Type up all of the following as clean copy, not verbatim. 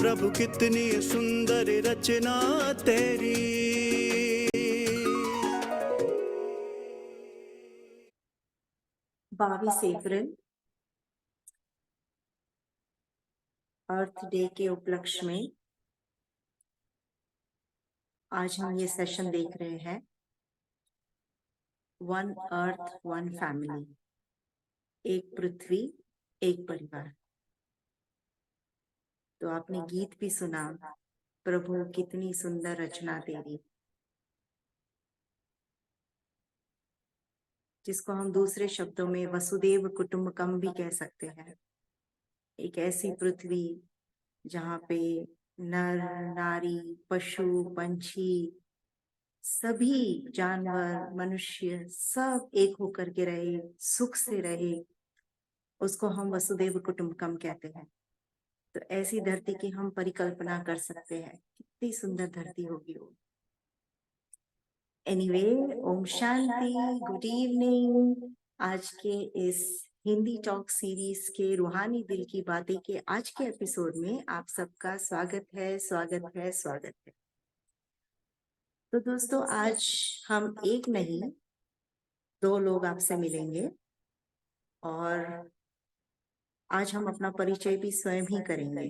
प्रभु कितनी सुंदर रचना तेरी। 22 अप्रैल अर्थ डे के उपलक्ष्य में आज हम ये सेशन देख रहे हैं, वन अर्थ वन फैमिली, एक पृथ्वी एक परिवार। तो आपने गीत भी सुना, प्रभु कितनी सुंदर रचना तेरी, जिसको हम दूसरे शब्दों में वसुदेव कुटुंबकम भी कह सकते हैं। एक ऐसी पृथ्वी जहाँ पे नर नारी पशु पंछी सभी जानवर मनुष्य सब एक होकर के रहे, सुख से रहे, उसको हम वसुदेव कुटुंबकम कहते हैं। तो ऐसी धरती की हम परिकल्पना कर सकते हैं, कितनी सुंदर धरती होगी वो। Anyway, Om Shanti, good evening. आज के इस हिंदी टॉक सीरीज के रूहानी दिल की बातें के आज के एपिसोड में आप सबका स्वागत है, स्वागत है, स्वागत है। तो दोस्तों, आज हम एक नहीं 2 लोग आपसे मिलेंगे और आज हम अपना परिचय भी स्वयं ही करेंगे।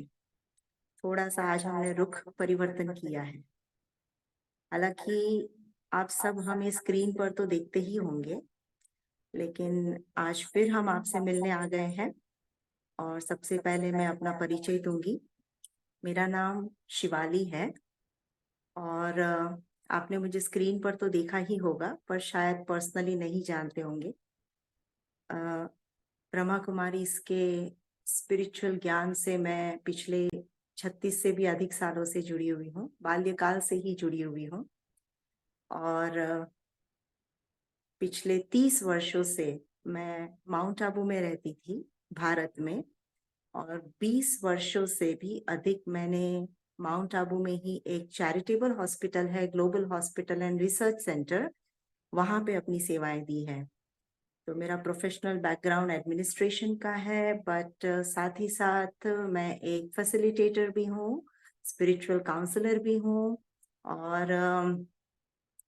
थोड़ा सा आज हमने रुख परिवर्तन किया है। हालांकि आप सब हमें स्क्रीन पर तो देखते ही होंगे, लेकिन आज फिर हम आपसे मिलने आ गए हैं। और सबसे पहले मैं अपना परिचय दूंगी। मेरा नाम शिवाली है और आपने मुझे स्क्रीन पर तो देखा ही होगा, पर शायद पर्सनली नहीं जानते होंगे। ब्रह्मा कुमारी इसके स्पिरिचुअल ज्ञान से मैं पिछले 36 से भी अधिक सालों से जुड़ी हुई हूँ, बाल्यकाल से ही जुड़ी हुई हूँ। और पिछले 30 वर्षों से मैं माउंट आबू में रहती थी, भारत में, और 20 वर्षों से भी अधिक मैंने माउंट आबू में ही एक चैरिटेबल हॉस्पिटल है, global hospital and research centre, वहां पे अपनी सेवाएं दी है। तो मेरा प्रोफेशनल बैकग्राउंड एडमिनिस्ट्रेशन का है, बट साथ ही साथ मैं एक फैसिलिटेटर भी हूँ, स्पिरिचुअल काउंसलर भी हूँ, और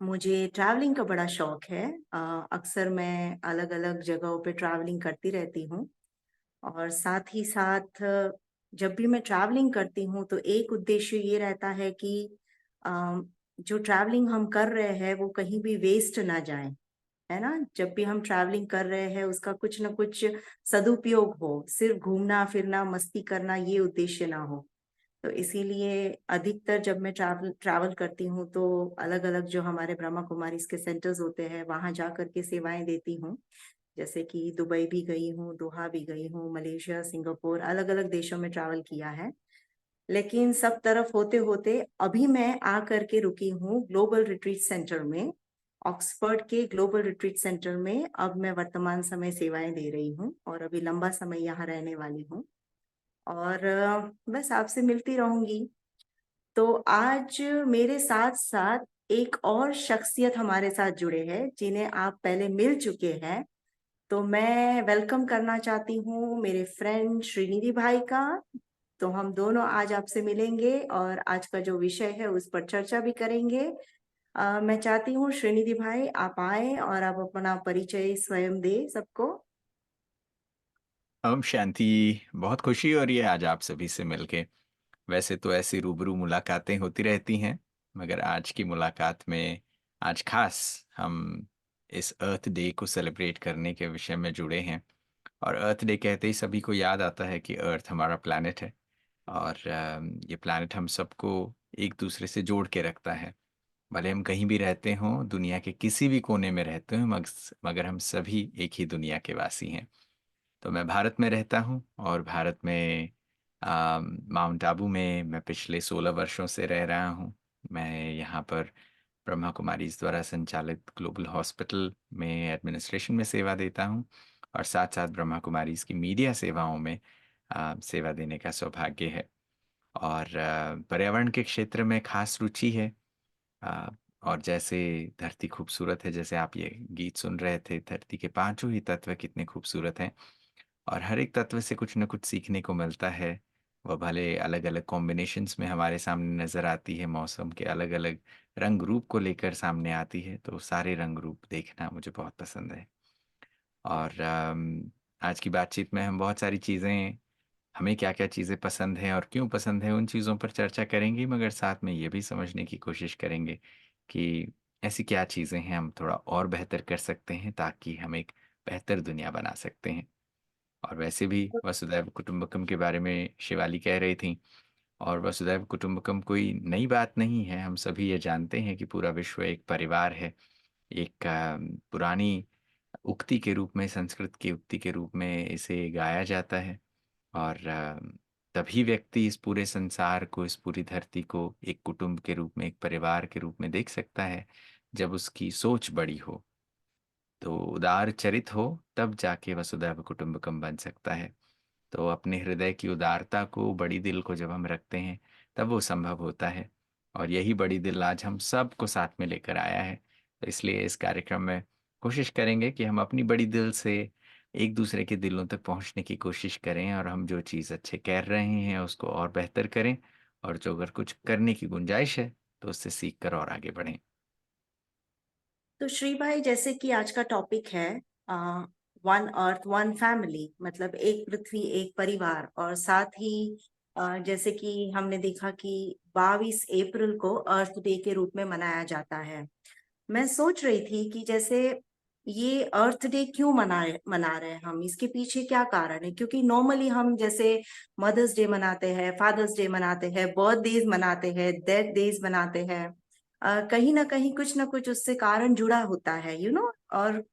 मुझे ट्रैवलिंग का बड़ा शौक है। अक्सर मैं अलग अलग जगहों पे ट्रैवलिंग करती रहती हूँ। और साथ ही साथ जब भी मैं ट्रैवलिंग करती हूँ तो एक उद्देश्य ये रहता है कि जो ट्रैवलिंग हम कर रहे हैं वो कहीं भी वेस्ट ना जाए, है ना। जब भी हम ट्रैवलिंग कर रहे हैं उसका कुछ ना कुछ सदुपयोग हो, सिर्फ घूमना फिरना मस्ती करना ये उद्देश्य ना हो। तो इसीलिए अधिकतर जब मैं ट्रैवल करती हूँ तो अलग अलग जो हमारे ब्रह्मा कुमारी के सेंटर्स होते हैं वहां जा करके सेवाएं देती हूँ। जैसे कि दुबई भी गई हूँ, दोहा भी गई हूँ, मलेशिया, सिंगापुर, अलग अलग देशों में ट्रैवल किया है। लेकिन सब तरफ होते होते अभी मैं आ करके रुकी हूँ ग्लोबल रिट्रीट सेंटर में, ऑक्सफोर्ड के ग्लोबल रिट्रीट सेंटर में। अब मैं वर्तमान समय सेवाएं दे रही हूँ और अभी लंबा समय यहाँ रहने वाली हूँ और बस आपसे मिलती रहूंगी। तो आज मेरे साथ साथ एक और शख्सियत हमारे साथ जुड़े हैं जिन्हें आप पहले मिल चुके हैं। तो मैं वेलकम करना चाहती हूँ मेरे फ्रेंड श्रीनिधि भाई का। तो हम दोनों आज आपसे मिलेंगे और आज का जो विषय है उस पर चर्चा भी करेंगे। मैं चाहती हूँ श्रीनिधि भाई आप आए और आप अपना परिचय स्वयं दे सबको। ओम शांति। बहुत खुशी हो रही है आज आप सभी से मिलके। वैसे तो ऐसी रूबरू मुलाकातें होती रहती हैं, मगर आज की मुलाकात में आज खास हम इस अर्थ डे को सेलिब्रेट करने के विषय में जुड़े हैं। और अर्थ डे कहते ही सभी को याद आता है कि अर्थ हमारा प्लैनेट है और ये प्लैनेट हम सबको एक दूसरे से जोड़ के रखता है। भले हम कहीं भी रहते हों, दुनिया के किसी भी कोने में रहते हों, मगर हम सभी एक ही दुनिया के वासी हैं। तो मैं भारत में रहता हूँ और भारत में माउंट आबू में मैं पिछले 16 वर्षों से रह रहा हूँ। मैं यहाँ पर ब्रह्मा कुमारीज द्वारा संचालित ग्लोबल हॉस्पिटल में एडमिनिस्ट्रेशन में सेवा देता हूँ और साथ साथ ब्रह्मा कुमारीज की मीडिया सेवाओं में सेवा देने का सौभाग्य है। और पर्यावरण के क्षेत्र में खास रुचि है। आ, और जैसे धरती खूबसूरत है, जैसे आप ये गीत सुन रहे थे, धरती के पांचों ही तत्व कितने खूबसूरत हैं और हर एक तत्व से कुछ न कुछ सीखने को मिलता है। वह भले अलग-अलग कॉम्बिनेशंस में हमारे सामने नज़र आती है, मौसम के अलग-अलग रंग रूप को लेकर सामने आती है, तो सारे रंग रूप देखना मुझे बहुत पसंद है। और आज की बातचीत में हम बहुत सारी चीज़ें, हमें क्या-क्या चीज़ें पसंद हैं और क्यों पसंद है, उन चीज़ों पर चर्चा करेंगे, मगर साथ में ये भी समझने की कोशिश करेंगे कि ऐसी क्या चीज़ें हैं हम थोड़ा और बेहतर कर सकते हैं ताकि हम एक बेहतर दुनिया बना सकते हैं। और वैसे भी वसुधैव कुटुंबकम के बारे में शिवाली कह रही थीं, और वसुधैव कुटुंबकम कोई नई बात नहीं है, हम सभी ये जानते हैं कि पूरा विश्व एक परिवार है। एक पुरानी उक्ति के रूप में, संस्कृत की उक्ति के रूप में इसे गाया जाता है। और तभी व्यक्ति इस पूरे संसार को, इस पूरी धरती को एक कुटुंब के रूप में, एक परिवार के रूप में देख सकता है, जब उसकी सोच बड़ी हो। तो उदार चरित हो, तब जाके वसुधैव कुटुंबकम बन सकता है। तो अपने हृदय की उदारता को, बड़ी दिल को जब हम रखते हैं, तब वो संभव होता है। और यही बड़ी दिल आज हम सबको साथ में लेकर आया है। तो इसलिए इस कार्यक्रम में कोशिश करेंगे कि हम अपनी बड़ी दिल से एक दूसरे के दिलों तक पहुंचने की कोशिश करें, और हम जो चीज़ अच्छे कर रहे हैं उसको और बेहतर करें, और जो अगर कुछ करने की गुंजाइश है तो उससे सीख कर और आगे बढ़ें। तो श्री भाई, जैसे कि आज का टॉपिक है वन अर्थ वन फैमिली, मतलब एक पृथ्वी एक परिवार, और साथ ही जैसे कि हमने देखा कि 22 अप्रैल को अर्थ डे के रूप में मनाया जाता है। मैं सोच रही थी कि जैसे ये अर्थ डे क्यों मना रहे हैं हम, इसके पीछे क्या कारण है? क्योंकि नॉर्मली हम जैसे मदर्स डे मनाते हैं, फादर्स डे मनाते हैं, बर्थडेज मनाते हैं, डेथ डेज मनाते हैं, कहीं ना कुछ उससे कारण जुड़ा होता है, और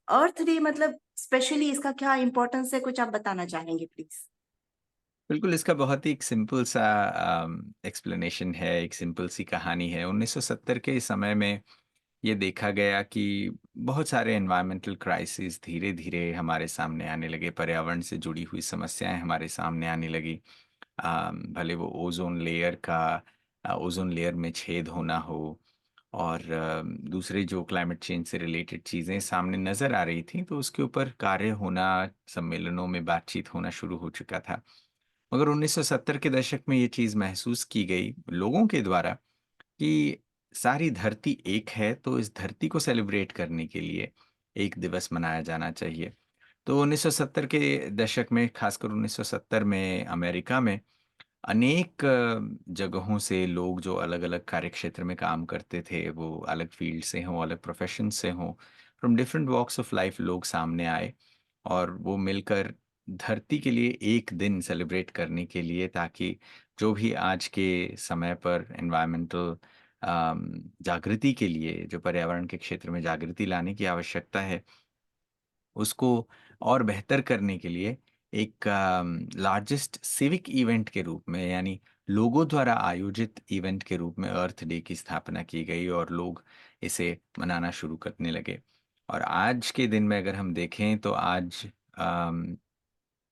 अर्थ डे मतलब स्पेशली इसका क्या इम्पोर्टेंस है, कुछ आप बताना चाहेंगे प्लीज? बिल्कुल, इसका बहुत ही एक सिंपल सा एक्सप्लेनेशन है, एक सिंपल सी कहानी है। 1970 के समय में ये देखा गया कि बहुत सारे एनवायरमेंटल क्राइसिस धीरे-धीरे हमारे सामने आने लगे, पर्यावरण से जुड़ी हुई समस्याएँ हमारे सामने आने लगी। भले वो ओज़ोन लेयर में छेद होना हो, और दूसरे जो क्लाइमेट चेंज से रिलेटेड चीज़ें सामने नज़र आ रही थीं, तो उसके ऊपर कार्य होना, सम्मेलनों में बातचीत होना शुरू हो चुका था। मगर 1970 के दशक में ये चीज़ महसूस की गई लोगों के द्वारा कि सारी धरती एक है, तो इस धरती को सेलिब्रेट करने के लिए एक दिवस मनाया जाना चाहिए। तो 1970 के दशक में, खासकर 1970 में अमेरिका में अनेक जगहों से लोग जो अलग-अलग कार्यक्षेत्र में काम करते थे, वो अलग फ़ील्ड से हों, अलग प्रोफ़ेशन से हों, from different walks of life लोग सामने आए, और वो मिलकर धरती के लिए एक दिन सेलिब्रेट करने के लिए, ताकि जो भी आज के समय पर एनवायरमेंटल जागृति के लिए, जो पर्यावरण के क्षेत्र में जागृति लाने की आवश्यकता है, उसको और बेहतर करने के लिए एक लार्जेस्ट सिविक इवेंट के रूप में, यानी लोगों द्वारा आयोजित इवेंट के रूप में अर्थ डे की स्थापना की गई, और लोग इसे मनाना शुरू करने लगे। और आज के दिन में अगर हम देखें तो आज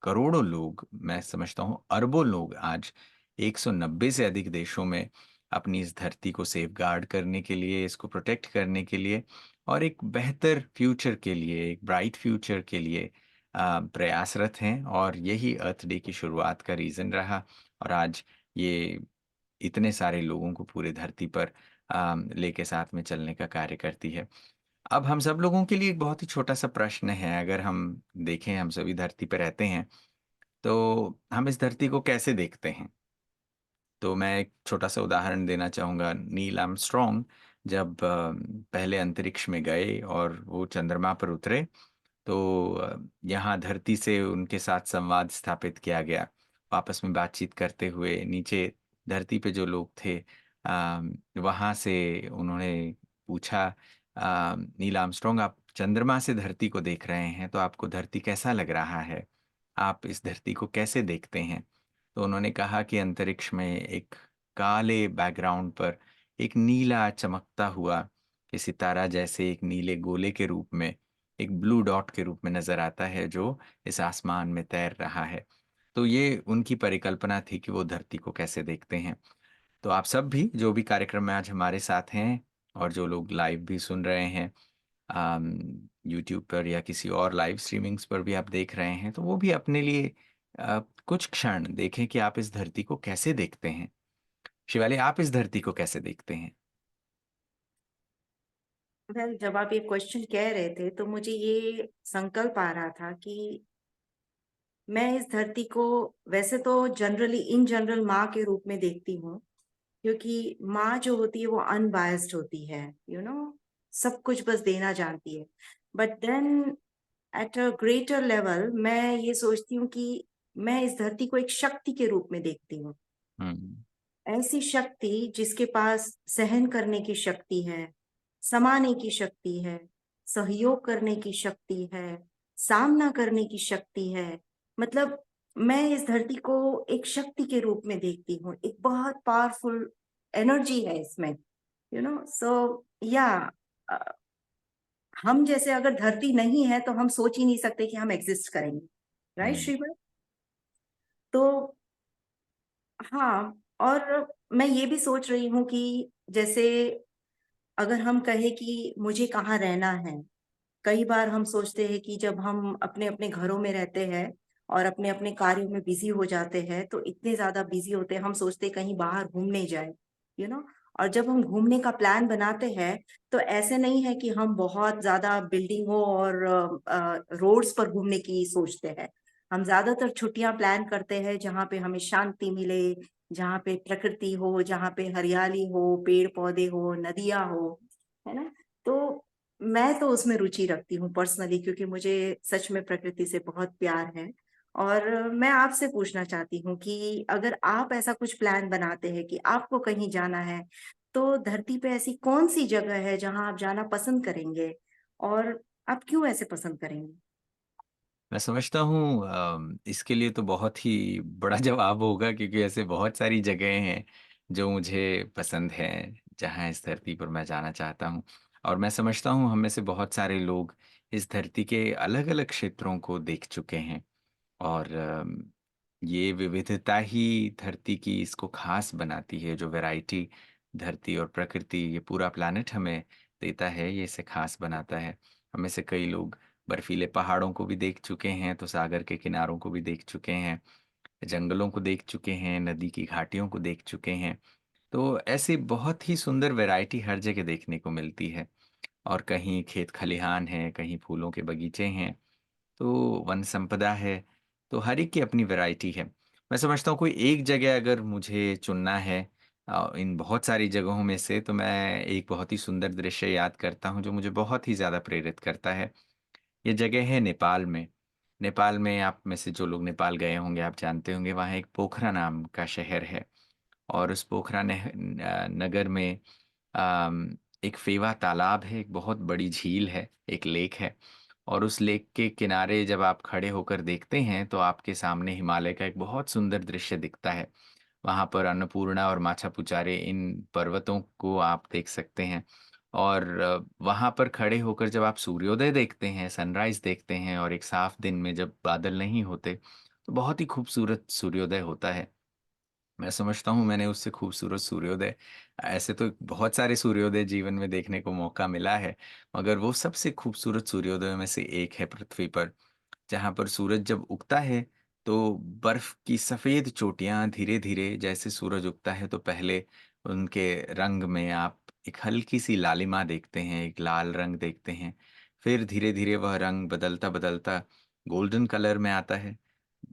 करोड़ों लोग, मैं समझता हूँ अरबों लोग आज 190 से अधिक देशों में अपनी इस धरती को सेफगार्ड करने के लिए, इसको प्रोटेक्ट करने के लिए, और एक बेहतर फ्यूचर के लिए, एक ब्राइट फ्यूचर के लिए प्रयासरत हैं। और यही अर्थ डे की शुरुआत का रीज़न रहा, और आज ये इतने सारे लोगों को पूरे धरती पर लेके साथ में चलने का कार्य करती है। अब हम सब लोगों के लिए एक बहुत ही छोटा-सा प्रश्न है, अगर हम देखें, हम सभी धरती पे रहते हैं, तो हम इस धरती को कैसे देखते हैं? तो मैं एक छोटा-सा उदाहरण देना चाहूँगा। नील आर्मस्ट्रॉन्ग जब पहले अंतरिक्ष में गए और वो चंद्रमा पर उतरे, तो यहाँ धरती से उनके साथ संवाद स्थापित किया गया। आपस में बातचीत करते हुए नीचे धरती पे जो लोग थे, वहाँ से उन्होंने पूछा, नील आर्मस्ट्रॉन्ग, आप चंद्रमा से धरती को देख रहे हैं, तो आपको धरती कैसा लग रहा है? आप इस धरती को कैसे देखते हैं? तो उन्होंने कहा कि अंतरिक्ष में एक काले बैकग्राउंड पर एक नीला चमकता हुआ कि सितारा जैसे एक नीले गोले के रूप में, एक ब्लू डॉट के रूप में नज़र आता है, जो इस आसमान में तैर रहा है। तो ये उनकी परिकल्पना थी कि वो धरती को कैसे देखते हैं। तो आप सब भी जो भी कार्यक्रम में आज हमारे साथ हैं, और जो लोग लाइव भी सुन रहे हैं, यूट्यूब पर या किसी और लाइव स्ट्रीमिंग्स पर भी आप देख रहे हैं, तो वो भी अपने लिए कुछ क्षण देखें कि आप इस धरती को कैसे देखते हैं। शिवाली, आप इस धरती को कैसे देखते हैं? वेल, जब आप ये क्वेश्चन कह रहे थे तो मुझे ये संकल्प आ रहा था कि मैं इस धरती को वैसे तो जनरली इन जनरल माँ के रूप में देखती हूँ, क्योंकि माँ जो होती है वो अनबायस्ड होती है, सब कुछ बस देना जानती है। But then at a greater level मैं ये सोचती हूँ कि मैं इस धरती को एक शक्ति के रूप में देखती हूँ। हुँ, ऐसी शक्ति जिसके पास सहन करने की शक्ति है, समाने की शक्ति है, सहयोग करने की शक्ति है, सामना करने की शक्ति है। मतलब मैं इस धरती को एक शक्ति के रूप में देखती हूँ, एक बहुत पावरफुल एनर्जी है इसमें, सो या हम जैसे अगर धरती नहीं है तो हम सोच ही नहीं सकते कि हम एग्जिस्ट करेंगे, राइट हुँ, श्रीमन? तो हाँ, और मैं ये भी सोच रही हूँ कि जैसे अगर हम कहें कि मुझे कहाँ रहना है, कई बार हम सोचते हैं कि जब हम अपने अपने घरों में रहते हैं और अपने अपने कार्यों में बिजी हो जाते हैं, तो इतने ज्यादा बिजी होते हैं हम सोचते हैं कहीं बाहर घूमने जाए, यू नो और जब हम घूमने का प्लान बनाते हैं तो ऐसे नहीं है कि हम बहुत ज्यादा बिल्डिंगों और रोड्स पर घूमने की सोचते हैं। हम ज्यादातर छुट्टियां प्लान करते हैं जहाँ पे हमें शांति मिले, जहाँ पे प्रकृति हो, जहाँ पे हरियाली हो, पेड़ पौधे हो, नदियां हो, है ना? तो मैं तो उसमें रुचि रखती हूँ पर्सनली, क्योंकि मुझे सच में प्रकृति से बहुत प्यार है। और मैं आपसे पूछना चाहती हूँ कि अगर आप ऐसा कुछ प्लान बनाते हैं कि आपको कहीं जाना है, तो धरती पे ऐसी कौन सी जगह है जहां आप जाना पसंद करेंगे, और आप क्यों ऐसे पसंद करेंगे? मैं समझता हूँ इसके लिए तो बहुत ही बड़ा जवाब होगा, क्योंकि ऐसे बहुत सारी जगहें हैं जो मुझे पसंद हैं, जहाँ इस धरती पर मैं जाना चाहता हूँ। और मैं समझता हूँ हम में से बहुत सारे लोग इस धरती के अलग-अलग क्षेत्रों को देख चुके हैं। और ये विविधता ही धरती की इसको ख़ास बनाती है, जो वैरायटी धरती और प्रकृति ये पूरा प्लैनेट हमें देता है, ये इसे ख़ास बनाता है। हम में से कई लोग बर्फीले पहाड़ों को भी देख चुके हैं, तो सागर के किनारों को भी देख चुके हैं, जंगलों को देख चुके हैं, नदी की घाटियों को देख चुके हैं। तो ऐसी बहुत ही सुंदर वैरायटी हर जगह देखने को मिलती है। और कहीं खेत खलिहान हैं, कहीं फूलों के बगीचे हैं, तो वन संपदा है, तो हर एक की अपनी वैरायटी है। मैं समझता हूँ कोई एक जगह अगर मुझे चुनना है इन बहुत सारी जगहों में से, तो मैं एक बहुत ही सुंदर दृश्य याद करता हूँ जो मुझे बहुत ही ज़्यादा प्रेरित करता है। ये जगह है नेपाल में। नेपाल में आप में से जो लोग नेपाल गए होंगे, आप जानते होंगे वहाँ एक पोखरा नाम का शहर है। और उस पोखरा नगर में एक फेवा तालाब है, एक बहुत बड़ी झील है, एक लेक है। और उस लेक के किनारे जब आप खड़े होकर देखते हैं, तो आपके सामने हिमालय का एक बहुत सुंदर दृश्य दिखता है। वहाँ पर अन्नपूर्णा और माछापुचारे इन पर्वतों को आप देख सकते हैं। और वहाँ पर खड़े होकर जब आप सूर्योदय देखते हैं, सनराइज़ देखते हैं, और एक साफ दिन में जब बादल नहीं होते, तो बहुत ही खूबसूरत सूर्योदय होता है। मैं समझता हूँ मैंने उससे खूबसूरत सूर्योदय, ऐसे तो बहुत सारे सूर्योदय जीवन में देखने को मौका मिला है, मगर वो सबसे खूबसूरत सूर्योदय में से एक है पृथ्वी पर। जहाँ पर सूरज जब उगता है, तो बर्फ की सफ़ेद चोटियाँ धीरे-धीरे, जैसे सूरज उगता है तो पहले उनके रंग में आप एक हल्की-सी लालिमा देखते हैं, एक लाल रंग देखते हैं। फिर धीरे-धीरे वह रंग बदलता-बदलता गोल्डन कलर में आता है।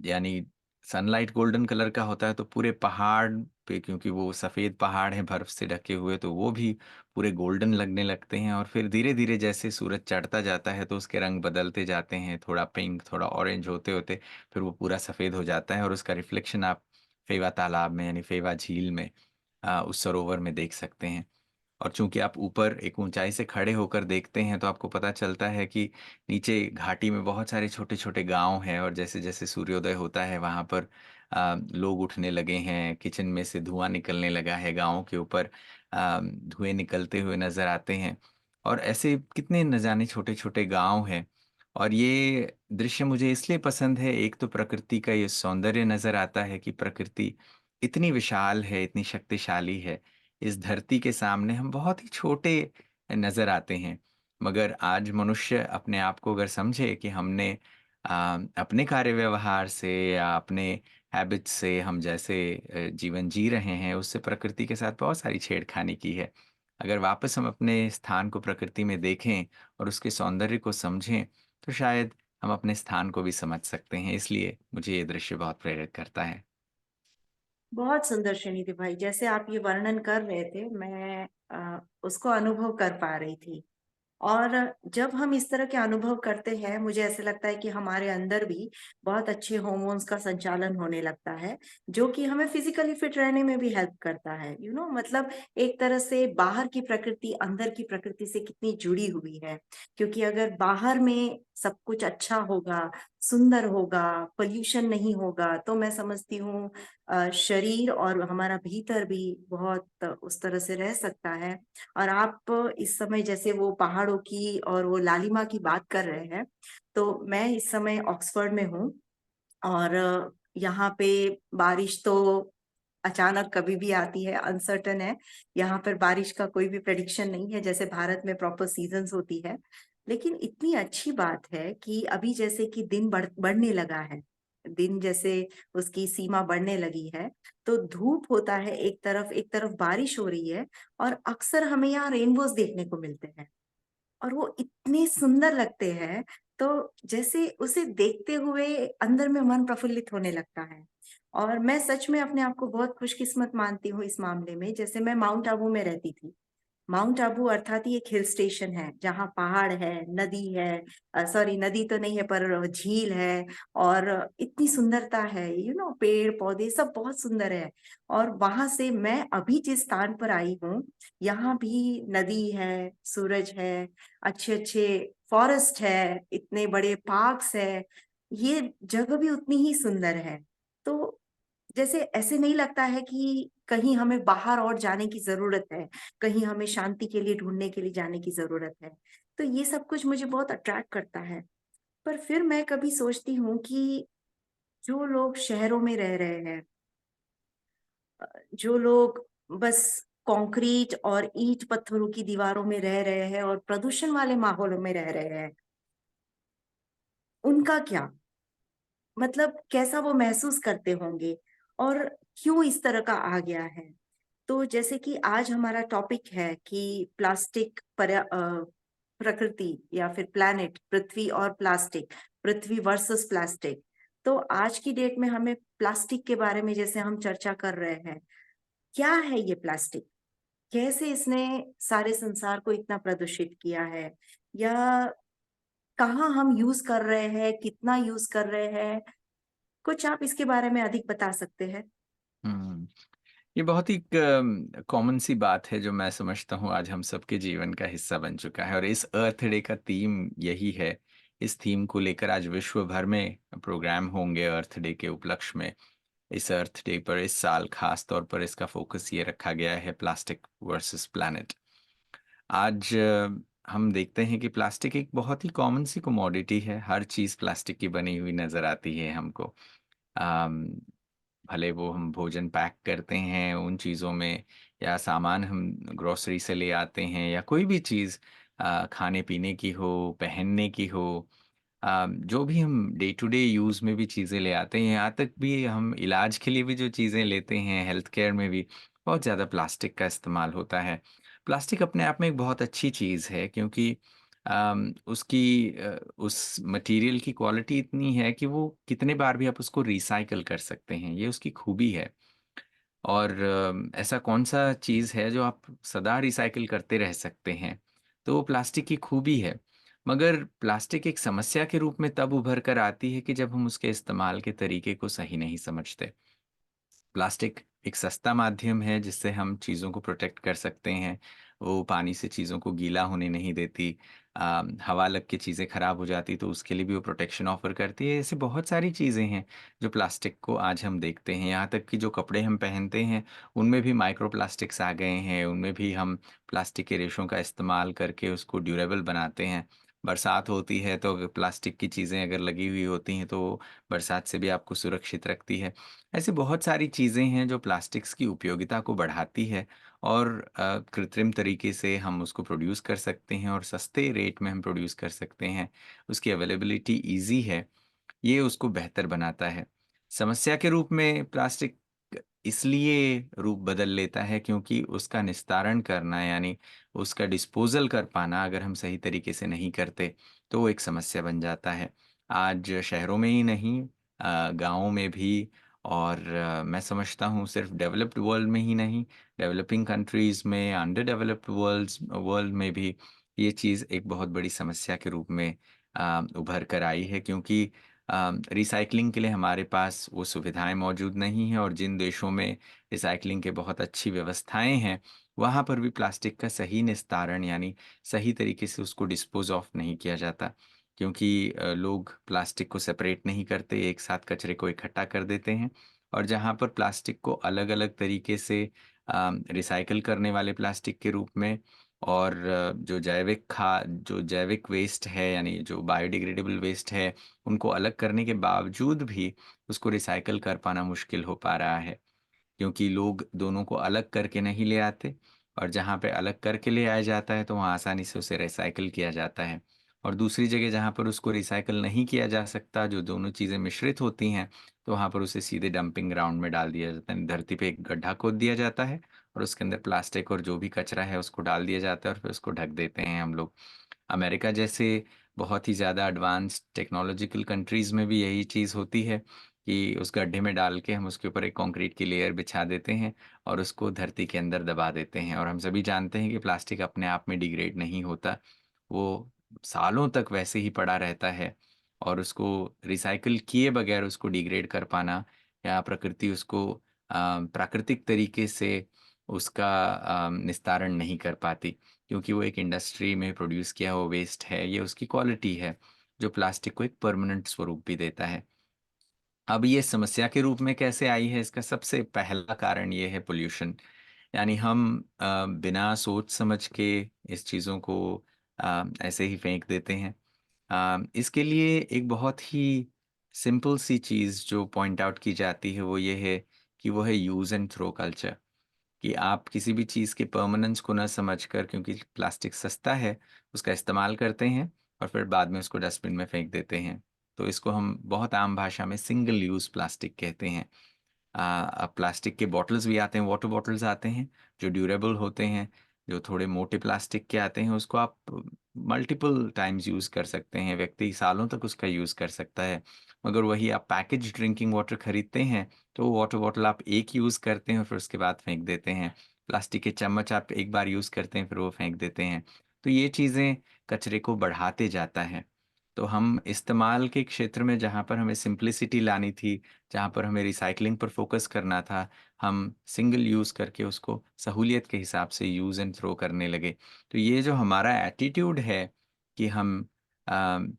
यानी सनलाइट गोल्डन कलर का होता है, तो पूरे पहाड़ पे, क्योंकि वो सफ़ेद पहाड़ हैं बर्फ से ढके हुए, तो वो भी पूरे गोल्डन लगने लगते हैं। और फिर धीरे-धीरे जैसे सूरज चढ़ता जाता है, तो उसके रंग बदलते जाते हैं, थोड़ा पिंक, थोड़ा ऑरेंज होते-होते फिर वो पूरा सफ़ेद हो जाता है, और उसका रिफ्लेक्शन आप फेवा तालाब में, यानी फेवा झील में, उस सरोवर में देख सकते हैं। और चूँकि आप ऊपर एक ऊँचाई से खड़े होकर देखते हैं, तो आपको पता चलता है कि नीचे घाटी में बहुत सारे छोटे-छोटे गाँव हैं, और जैसे-जैसे सूर्योदय होता है वहाँ पर लोग उठने लगे हैं, किचन में से धुआँ निकलने लगा है, गाँव के ऊपर धुएँ निकलते हुए नज़र आते हैं। और ऐसे कितने न जाने छोटे-छोटे गाँव हैं। और ये दृश्य मुझे इसलिए पसंद है, एक तो प्रकृति का ये सौंदर्य नज़र आता है कि प्रकृति इतनी विशाल है, इतनी शक्तिशाली है। इस धरती के सामने हम बहुत ही छोटे नज़र आते हैं। मगर आज मनुष्य अपने आप को अगर समझे कि हमने अपने कार्य व्यवहार से या अपने हैबिट्स से हम जैसे जीवन जी रहे हैं, उससे प्रकृति के साथ बहुत सारी छेड़खानी की है। अगर वापस हम अपने स्थान को प्रकृति में देखें और उसके सौंदर्य को समझें, तो शायद हम अपने स्थान को भी समझ सकते हैं। इसलिए मुझे ये दृश्य बहुत प्रेरित करता है। बहुत सुंदर श्रीनिधि भाई, जैसे आप ये वर्णन कर रहे थे, मैं उसको अनुभव कर पा रही थी। और जब हम इस तरह के अनुभव करते हैं, मुझे ऐसे लगता है कि हमारे अंदर भी बहुत अच्छे हार्मोन्स का संचालन होने लगता है, जो कि हमें फिजिकली फिट रहने में भी हेल्प करता है। मतलब एक तरह से बाहर की प्रकृति अंदर की प्रकृति से कितनी जुड़ी हुई है। क्योंकि अगर बाहर में सब कुछ अच्छा होगा, सुंदर होगा, पोल्यूशन नहीं होगा, तो मैं समझती हूँ शरीर और हमारा भीतर भी बहुत उस तरह से रह सकता है। और आप इस समय जैसे वो पहाड़ों की और वो लालिमा की बात कर रहे हैं, तो मैं इस समय ऑक्सफोर्ड में हूँ। और यहाँ पे बारिश तो अचानक कभी भी आती है, अनसर्टन है। यहाँ पर बारिश का कोई भी प्रेडिक्शन नहीं है, जैसे भारत में प्रॉपर सीजन्स होती है। लेकिन इतनी अच्छी बात है कि अभी जैसे कि दिन बढ़ने लगा है, दिन जैसे उसकी सीमा बढ़ने लगी है, तो धूप होता है एक तरफ बारिश हो रही है। और अक्सर हमें यहाँ रेनबोज देखने को मिलते हैं, और वो इतने सुंदर लगते हैं। तो जैसे उसे देखते हुए अंदर में मन प्रफुल्लित होने लगता है। और मैं सच में अपने आप को बहुत खुशकिस्मत मानती हूँ इस मामले में। जैसे मैं माउंट आबू में रहती थी। माउंट आबू अर्थात ही एक हिल स्टेशन है, जहाँ पहाड़ है, नदी है, सॉरी नदी तो नहीं है पर झील है। और इतनी सुंदरता है, पेड़ पौधे सब बहुत सुंदर है। और वहां से मैं अभी जिस स्थान पर आई हूँ, यहाँ भी नदी है, सूरज है, अच्छे अच्छे फॉरेस्ट है, इतने बड़े पार्क्स है। ये जगह भी उतनी ही सुंदर है। तो जैसे ऐसे नहीं लगता है कि कहीं हमें बाहर और जाने की जरूरत है, कहीं हमें शांति के लिए ढूंढने के लिए जाने की जरूरत है। तो ये सब कुछ मुझे बहुत अट्रैक्ट करता है। पर फिर मैं कभी सोचती हूँ कि जो लोग शहरों में रह रहे हैं, जो लोग बस कंक्रीट और ईंट पत्थरों की दीवारों में रह रहे हैं और प्रदूषण वाले माहौलों में रह रहे हैं, उनका क्या, मतलब कैसा वो महसूस करते होंगे, और क्यों इस तरह का आ गया है। तो जैसे कि आज हमारा टॉपिक है कि प्लास्टिक प्रकृति या फिर प्लैनेट पृथ्वी और प्लास्टिक, पृथ्वी वर्सेस प्लास्टिक। तो आज की डेट में हमें प्लास्टिक के बारे में जैसे हम चर्चा कर रहे हैं, क्या है ये प्लास्टिक, कैसे इसने सारे संसार को इतना प्रदूषित किया है, या कहाँ हम यूज कर रहे हैं, कितना यूज कर रहे हैं। कुछ आप इसके बारे में अधिक बता सकते हैं? हुँ। ये बहुत ही कॉमन सी बात है जो मैं समझता हूँ आज हम सबके जीवन का हिस्सा बन चुका है और इस अर्थ डे का थीम यही है। इस थीम को लेकर आज विश्व भर में प्रोग्राम होंगे अर्थ डे के उपलक्ष्य में। इस अर्थ डे पर इस साल खास तौर पर इसका फोकस ये रखा गया है प्लास्टिक वर्सेस प्लैनेट। आज हम देखते हैं कि प्लास्टिक एक बहुत ही कॉमन सी कमोडिटी है। हर चीज़ प्लास्टिक की बनी हुई नज़र आती है हमको। अम, भले वो हम भोजन पैक करते हैं उन चीज़ों में या सामान हम ग्रोसरी से ले आते हैं या कोई भी चीज़ खाने पीने की हो, पहनने की हो, जो भी हम डे टू डे यूज़ में भी चीज़ें ले आते हैं, यहाँ तक भी हम इलाज के लिए भी जो चीज़ें लेते हैं, हेल्थ केयर में भी बहुत ज़्यादा प्लास्टिक का इस्तेमाल होता है। प्लास्टिक अपने आप में एक बहुत अच्छी चीज़ है क्योंकि उस मटेरियल की क्वालिटी इतनी है कि वो कितने बार भी आप उसको रिसाइकिल कर सकते हैं, ये उसकी खूबी है। और ऐसा कौन-सा चीज़ है जो आप सदा रिसाइकिल करते रह सकते हैं, तो वो प्लास्टिक की खूबी है। मगर प्लास्टिक एक समस्या के रूप में तब उभर कर आती है कि जब हम उसके इस्तेमाल के तरीके को सही नहीं समझते। प्लास्टिक एक सस्ता माध्यम है जिससे हम चीज़ों को प्रोटेक्ट कर सकते हैं। वो पानी से चीज़ों को गीला होने नहीं देती। हवा लग के चीज़ें ख़राब हो जाती तो उसके लिए भी वो प्रोटेक्शन ऑफ़र करती है। ऐसी बहुत सारी चीज़ें हैं जो प्लास्टिक को आज हम देखते हैं। यहाँ तक कि जो कपड़े हम पहनते हैं उनमें भी माइक्रो प्लास्टिक्स आ गए हैं। उनमें भी हम प्लास्टिक के रेशों का इस्तेमाल करके उसको ड्यूरेबल बनाते हैं। बरसात होती है तो अगर प्लास्टिक की चीज़ें अगर लगी हुई होती हैं तो बरसात से भी आपको सुरक्षित रखती है। ऐसी बहुत सारी चीज़ें हैं जो प्लास्टिक्स की उपयोगिता को बढ़ाती है और कृत्रिम तरीके से हम उसको प्रोड्यूस कर सकते हैं और सस्ते रेट में हम प्रोड्यूस कर सकते हैं। उसकी अवेलेबिलिटी ईज़ी है। ये उसको बेहतर बनाता है। समस्या के रूप में प्लास्टिक इसलिए रूप बदल लेता है क्योंकि उसका निस्तारण करना यानी उसका डिस्पोज़ल कर पाना अगर हम सही तरीके से नहीं करते, तो वो एक समस्या बन जाता है। आज शहरों में ही नहीं गाँवों में भी और मैं समझता हूँ सिर्फ़ डेवलप्ड वर्ल्ड में ही नहीं, डेवलपिंग कंट्रीज़ में, अंडर डेवलप्ड वर्ल्ड में भी ये चीज़ एक बहुत बड़ी समस्या के रूप में उभर कर आई है क्योंकि रिसाइक्लिंग के लिए हमारे पास वो सुविधाएँ मौजूद नहीं हैं और जिन देशों में रिसाइक्लिंग के बहुत अच्छी व्यवस्थाएँ हैं, वहाँ पर भी प्लास्टिक का सही निस्तारण यानी सही तरीके से उसको डिस्पोज़ ऑफ नहीं किया जाता। क्योंकि लोग प्लास्टिक को सेपरेट नहीं करते, एक साथ कचरे को इकट्ठा कर देते हैं और जहाँ पर प्लास्टिक को अलग-अलग तरीके से रिसाइकिल करने वाले प्लास्टिक के रूप में और जो जैविक वेस्ट है यानी जो बायोडिग्रेडेबल वेस्ट है, उनको अलग करने के बावजूद भी उसको रिसाइकिल कर पाना मुश्किल हो पा रहा है। क्योंकि लोग दोनों को अलग करके नहीं ले आते और जहाँ पे अलग करके ले आया जाता है तो वहाँ आसानी से उसे रिसाइकिल किया जाता है और दूसरी जगह जहाँ पर उसको रिसाइकिल नहीं किया जा सकता जो दोनों चीज़ें मिश्रित होती हैं तो वहाँ पर उसे सीधे डंपिंग ग्राउंड में डाल दिया जाता है धरती पे एक गड्ढा खोद दिया जाता है और उसके अंदर प्लास्टिक और जो भी कचरा है उसको डाल दिया जाता है और फिर उसको ढक देते हैं हम लोग अमेरिका जैसे बहुत ही ज़्यादा एडवांस्ड टेक्नोलॉजिकल कंट्रीज़ में भी यही चीज़ होती है कि उस गड्ढे में डाल के हम उसके ऊपर एक कंक्रीट की लेयर बिछा देते हैं और उसको धरती के अंदर दबा देते हैं और हम सभी जानते हैं कि प्लास्टिक अपने आप में डिग्रेड नहीं होता वो सालों तक वैसे ही पड़ा रहता है और उसको रिसाइकिल किए बगैर उसको डिग्रेड कर पाना या प्रकृति उसको प्राकृतिक तरीके से उसका निस्तारण नहीं कर पाती क्योंकि वो एक इंडस्ट्री में प्रोड्यूस किया हुआ वेस्ट है, ये उसकी क्वालिटी है, जो प्लास्टिक को एक परमानेंट स्वरूप भी देता है। अब ये समस्या के रूप में कैसे आई है, इसका सबसे पहला कारण ये है पॉल्यूशन। यानी हम बिना सोच समझ के इस चीज़ों को ऐसे ही फेंक देते हैं। इसके लिए एक बहुत ही सिंपल सी चीज़ जो पॉइंट आउट की जाती है, वो ये है कि वो है यूज़ एंड थ्रो कल्चर। कि आप किसी भी चीज़ के परमानेंस को ना समझकर क्योंकि प्लास्टिक सस्ता है, उसका इस्तेमाल करते हैं और फिर बाद में उसको डस्टबिन में फेंक देते हैं। तो इसको हम बहुत आम भाषा में सिंगल यूज़ प्लास्टिक कहते हैं। अब प्लास्टिक के बॉटल्स भी आते हैं, वाटर बॉटल्स आते हैं, जो ड्यूरेबल होते हैं, जो थोड़े मोटे प्लास्टिक के आते हैं, उसको आप मल्टीपल टाइम्स यूज़ कर सकते हैं, व्यक्ति सालों तक उसका यूज़ कर सकता है। मगर वही आप पैकेज्ड ड्रिंकिंग वाटर खरीदते हैं, तो वो वाटर बॉटल आप एक यूज़ करते हैं और फिर उसके बाद फेंक देते हैं। प्लास्टिक के चम्मच आप एक बार यूज़ करते हैं, फिर वो फेंक देते हैं। तो ये चीज़ें कचरे को बढ़ाते जाता है। तो हम इस्तेमाल के क्षेत्र में जहाँ पर हमें सिम्प्लिसिटी लानी थी, जहाँ पर हमें रिसाइक्लिंग पर फ़ोकस करना था, हम सिंगल यूज़ करके उसको सहूलियत के हिसाब से यूज़ एंड थ्रो करने लगे। तो ये जो हमारा एटीट्यूड है कि हम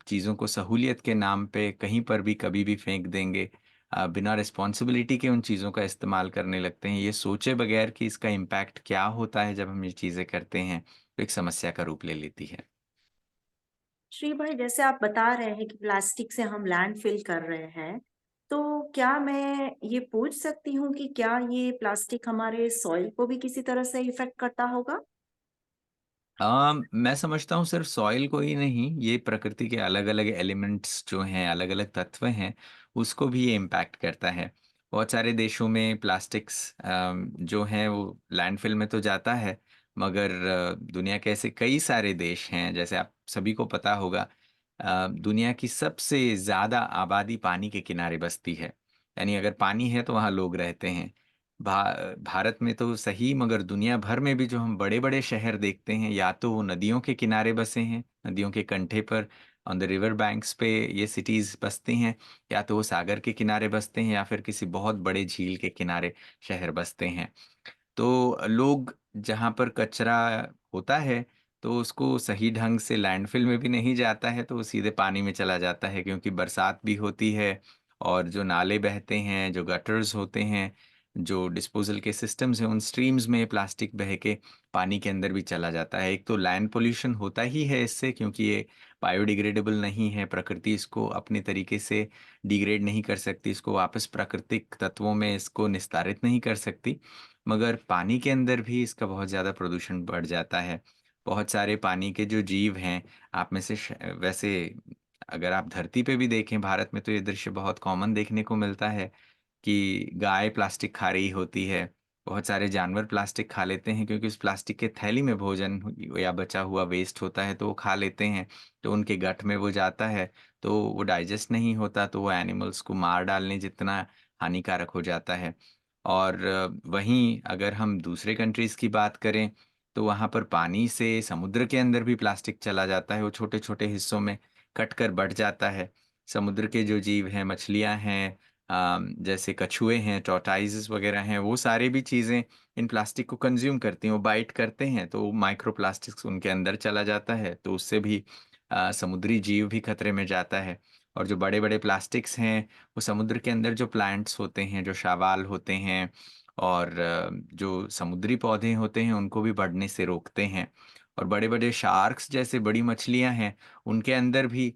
चीज़ों को सहूलियत के नाम पे कहीं पर भी कभी भी फेंक देंगे बिना रिस्पॉन्सिबिलिटी के उन चीज़ों का इस्तेमाल करने लगते हैं, ये सोचे बगैर कि इसका इम्पैक्ट क्या होता है जब हम ये चीज़ें करते हैं, तो एक समस्या का रूप ले लेती है। श्री भाई, जैसे आप बता रहे हैं कि प्लास्टिक से हम लैंडफिल कर रहे हैं, तो क्या मैं ये पूछ सकती हूँ कि क्या ये प्लास्टिक हमारे सॉइल को भी किसी तरह से इफेक्ट करता होगा? मैं समझता हूँ सिर्फ सॉइल को ही नहीं, ये प्रकृति के अलग-अलग एलिमेंट्स जो हैं, अलग-अलग तत्व हैं, उसको भी ये इम्पैक्ट करता है। बहुत सारे देशों में प्लास्टिक्स जो हैं वो लैंडफ़िल में तो जाता है, मगर दुनिया के ऐसे कई सारे देश हैं, जैसे आप सभी को पता होगा दुनिया की सबसे ज़्यादा आबादी पानी के किनारे बसती है। यानी अगर पानी है तो वहाँ लोग रहते हैं। भा भारत में तो सही मगर दुनिया भर में भी जो हम बड़े-बड़े शहर देखते हैं या तो वो नदियों के किनारे बसे हैं, नदियों के कंठे पर ऑन द रिवर बैंक्स पे ये सिटीज़ बसती हैं या तो वो सागर के किनारे बसते हैं या फिर किसी बहुत बड़े झील के किनारे शहर बसते हैं। तो लोग जहाँ पर कचरा होता है, तो उसको सही ढंग से लैंडफ़िल में भी नहीं जाता है, तो वो सीधे पानी में चला जाता है क्योंकि बरसात भी होती है और जो नाले बहते हैं, जो गटर्स होते हैं, जो डिस्पोज़ल के सिस्टम्स हैं, उन स्ट्रीम्स में प्लास्टिक बह के पानी के अंदर भी चला जाता है। एक तो लैंड पॉल्यूशन होता ही है इससे क्योंकि ये बायोडिग्रेडेबल नहीं है, प्रकृति इसको अपने तरीके से डिग्रेड नहीं कर सकती, इसको वापस प्राकृतिक तत्वों में इसको निस्तारित नहीं कर सकती। मगर पानी के अंदर भी इसका बहुत ज़्यादा प्रदूषण बढ़ जाता है। बहुत सारे पानी के जो जीव हैं, आप में से वैसे अगर आप धरती पे भी देखें, भारत में तो ये दृश्य बहुत कॉमन देखने को मिलता है कि गाय प्लास्टिक खा रही होती है। बहुत सारे जानवर प्लास्टिक खा लेते हैं क्योंकि उस प्लास्टिक के थैली में भोजन या बचा हुआ वेस्ट होता है तो वो खा लेते हैं। तो उनके गट में वो जाता है, तो वो डाइजेस्ट नहीं होता, तो वो एनिमल्स को मार डालने जितना हानिकारक हो जाता है। और वहीं अगर हम दूसरे कंट्रीज़ की बात करें, तो वहाँ पर पानी से समुद्र के अंदर भी प्लास्टिक चला जाता है, वो छोटे-छोटे हिस्सों में कट कर बँट जाता है। समुद्र के जो जीव हैं, मछलियाँ हैं, जैसे कछुए हैं, टॉर्टोइज़ वगैरह हैं, वो सारी भी चीज़ें इन प्लास्टिक को कंज़्यूम करती हैं, वो बाइट करते हैं, तो माइक्रो प्लास्टिक्स उनके अंदर चला जाता है, तो उससे भी समुद्री जीव भी खतरे में जाता है। और जो बड़े-बड़े प्लास्टिक्स हैं, वो समुद्र के अंदर जो प्लांट्स होते हैं, जो शैवाल होते हैं और जो समुद्री पौधे होते हैं, उनको भी बढ़ने से रोकते हैं। और बड़े-बड़े शार्क्स जैसे बड़ी मछलियाँ हैं, उनके अंदर भी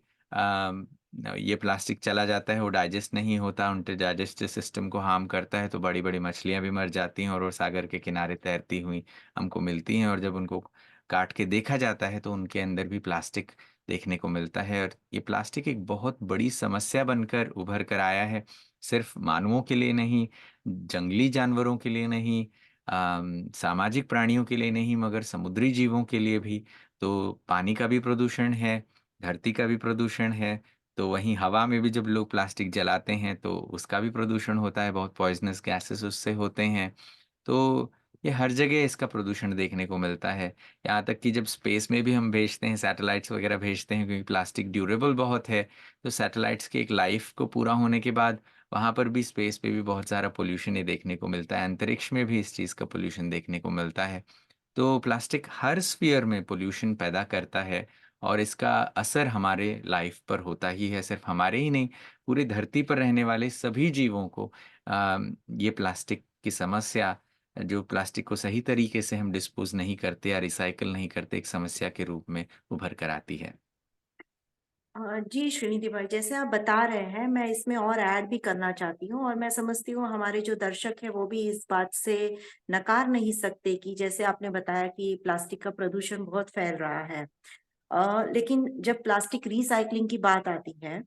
ये प्लास्टिक चला जाता है, वो डाइजेस्ट नहीं होता, उनके डाइजेस्टिव सिस्टम को हार्म करता है, तो बड़ी-बड़ी मछलियाँ भी मर जाती हैं और वो सागर के किनारे तैरती हुई हमको मिलती हैं। और जब उनको काट के देखा जाता है, तो उनके अंदर भी प्लास्टिक देखने को मिलता है। और ये प्लास्टिक एक बहुत बड़ी समस्या बनकर उभर कर आया है, सिर्फ मानवों के लिए नहीं, जंगली जानवरों के लिए नहीं, सामाजिक प्राणियों के लिए नहीं, मगर समुद्री जीवों के लिए भी। तो पानी का भी प्रदूषण है, धरती का भी प्रदूषण है, तो वहीं हवा में भी जब लोग प्लास्टिक जलाते हैं, तो उसका भी प्रदूषण होता है, बहुत पॉइज़नस गैसेस उससे होते हैं। तो ये हर जगह इसका प्रदूषण देखने को मिलता है। यहाँ तक कि जब स्पेस में भी हम भेजते हैं, सैटेलाइट्स वगैरह भेजते हैं, क्योंकि प्लास्टिक ड्यूरेबल बहुत है, तो सैटेलाइट्स की एक लाइफ़ को पूरा होने के बाद वहाँ पर भी, स्पेस पे भी बहुत सारा पॉल्यूशन ही देखने को मिलता है। अंतरिक्ष में भी इस चीज़ का पॉल्यूशन देखने को मिलता है। तो प्लास्टिक हर स्फीयर में पॉल्यूशन पैदा करता है और इसका असर हमारे लाइफ पर होता ही है। सिर्फ हमारे ही नहीं, पूरी धरती पर रहने वाले सभी जीवों को ये प्लास्टिक की समस्या, जो प्लास्टिक को सही तरीके से हम डिस्पोज़ नहीं करते या रिसाइकिल नहीं करते, एक समस्या के रूप में उभर कर आती है। जी, श्रीनिधि भाई, जैसे आप बता रहे हैं, मैं इसमें और ऐड भी करना चाहती हूँ और मैं समझती हूँ हमारे जो दर्शक हैं, वो भी इस बात से नकार नहीं सकते कि जैसे आपने बताया कि प्लास्टिक का प्रदूषण बहुत फैल रहा है। लेकिन जब प्लास्टिक रिसाइक्लिंग की बात आती है,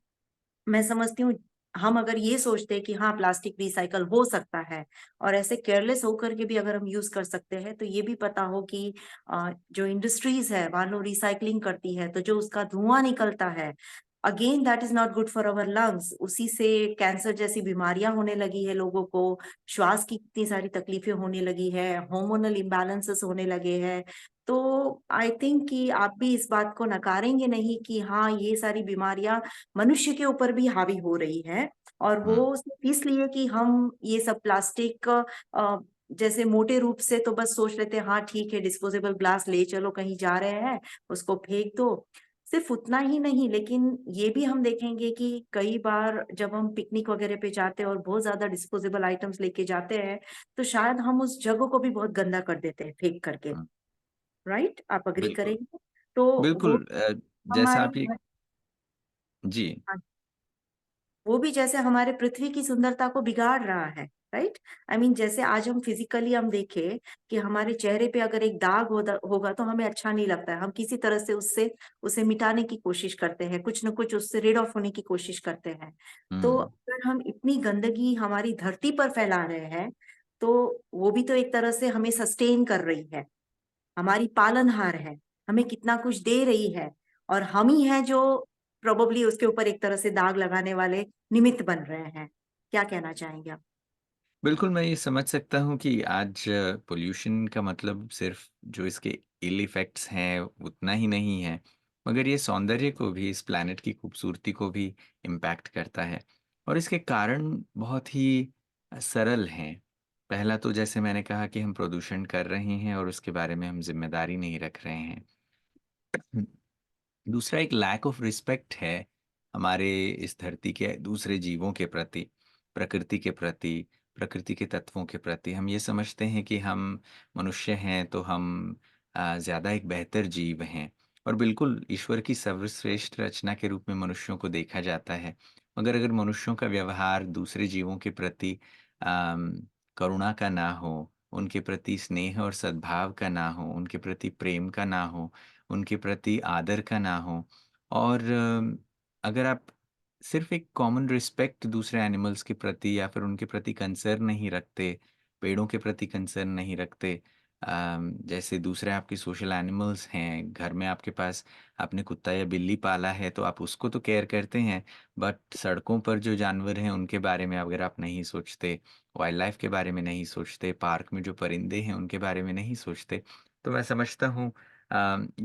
मैं समझती हूँ हम अगर ये सोचते हैं कि हाँ प्लास्टिक रिसाइकल हो सकता है और ऐसे केयरलेस होकर के भी अगर हम यूज कर सकते हैं, तो ये भी पता हो कि जो इंडस्ट्रीज है मान लो रिसाइकलिंग करती है, तो जो उसका धुआं निकलता है, again that is not good for our lungs. उसी से कैंसर जैसी बीमारियां होने लगी है लोगों को, श्वास की कितनी सारी तकलीफें होने लगी है, हार्मोनल इम्बैलेंसेस होने लगे हैं। तो आई थिंक कि आप भी इस बात को नकारेंगे नहीं कि हाँ ये सारी बीमारियां मनुष्य के ऊपर भी हावी हो रही है। और हुँ। वो सिर्फ इसलिए कि हम ये सब प्लास्टिक जैसे मोटे रूप से तो बस सोच लेते हैं हाँ ठीक है डिस्पोजेबल ग्लास ले चलो, कहीं जा रहे हैं उसको फेंक दो। सिर्फ उतना ही नहीं, लेकिन ये भी हम देखेंगे कि कई बार जब हम पिकनिक वगैरह पे जाते हैं और बहुत ज्यादा डिस्पोजेबल आइटम्स लेके जाते हैं, तो शायद हम उस जगह को भी बहुत गंदा कर देते हैं फेंक करके। हुँ। राइट, आप अग्री बिल्कुल, करेंगे? तो वो बिल्कुल, जैसा हमारे आप ये जी। वो भी जैसे हमारे पृथ्वी की सुंदरता को बिगाड़ रहा है। राइट, आई मीन जैसे आज हम फिजिकली हम देखें कि हमारे चेहरे पे अगर एक दाग होगा तो हमें अच्छा नहीं लगता है, हम किसी तरह से उससे उसे मिटाने की कोशिश करते हैं, कुछ न कुछ उससे रिड ऑफ होने की कोशिश करते हैं। तो हुँ। अगर हम इतनी गंदगी हमारी धरती पर फैला रहे हैं, तो वो भी तो एक तरह से हमें सस्टेन कर रही है, हमारी पालनहार है, हमें कितना कुछ दे रही है, और हम ही हैं जो प्रोबेबली उसके ऊपर एक तरह से दाग लगाने वाले निमित्त बन रहे हैं। क्या कहना चाहेंगे आप? बिल्कुल, मैं ये समझ सकता हूँ कि आज पॉल्यूशन का मतलब सिर्फ़ जो इसके इल इफ़ेक्ट्स हैं, उतना ही नहीं है, मगर ये सौंदर्य को भी, इस प्लैनेट की खूबसूरती को भी इम्पैक्ट करता है। और इसके कारण बहुत ही सरल हैं। पहला तो जैसे मैंने कहा कि हम प्रदूषण कर रहे हैं और उसके बारे में हम ज़िम्मेदारी नहीं रख रहे हैं। दूसरा एक लैक ऑफ रिस्पेक्ट है हमारे इस धरती के दूसरे जीवों के प्रति, प्रकृति के प्रति, प्रकृति के तत्वों के प्रति। हम ये समझते हैं कि हम मनुष्य हैं तो हम ज़्यादा एक बेहतर जीव हैं और बिल्कुल ईश्वर की सर्वश्रेष्ठ रचना के रूप में मनुष्यों को देखा जाता है। मगर अगर मनुष्यों का व्यवहार दूसरे जीवों के प्रति अम, करुणा का ना हो, उनके प्रति स्नेह और सद्भाव का ना हो, उनके प्रति प्रेम का ना हो, उनके प्रति आदर का ना हो और अगर आप सिर्फ एक कॉमन रिस्पेक्ट दूसरे एनिमल्स के प्रति या फिर उनके प्रति कंसर्न नहीं रखते, पेड़ों के प्रति कंसर्न नहीं रखते, जैसे दूसरे आपके सोशल एनिमल्स हैं, घर में आपके पास आपने कुत्ता या बिल्ली पाला है तो आप उसको तो केयर करते हैं, बट सड़कों पर जो जानवर हैं उनके बारे में अगर आप नहीं सोचते, वाइल्ड लाइफ के बारे में नहीं सोचते, पार्क में जो परिंदे हैं उनके बारे में नहीं सोचते, तो मैं समझता हूँ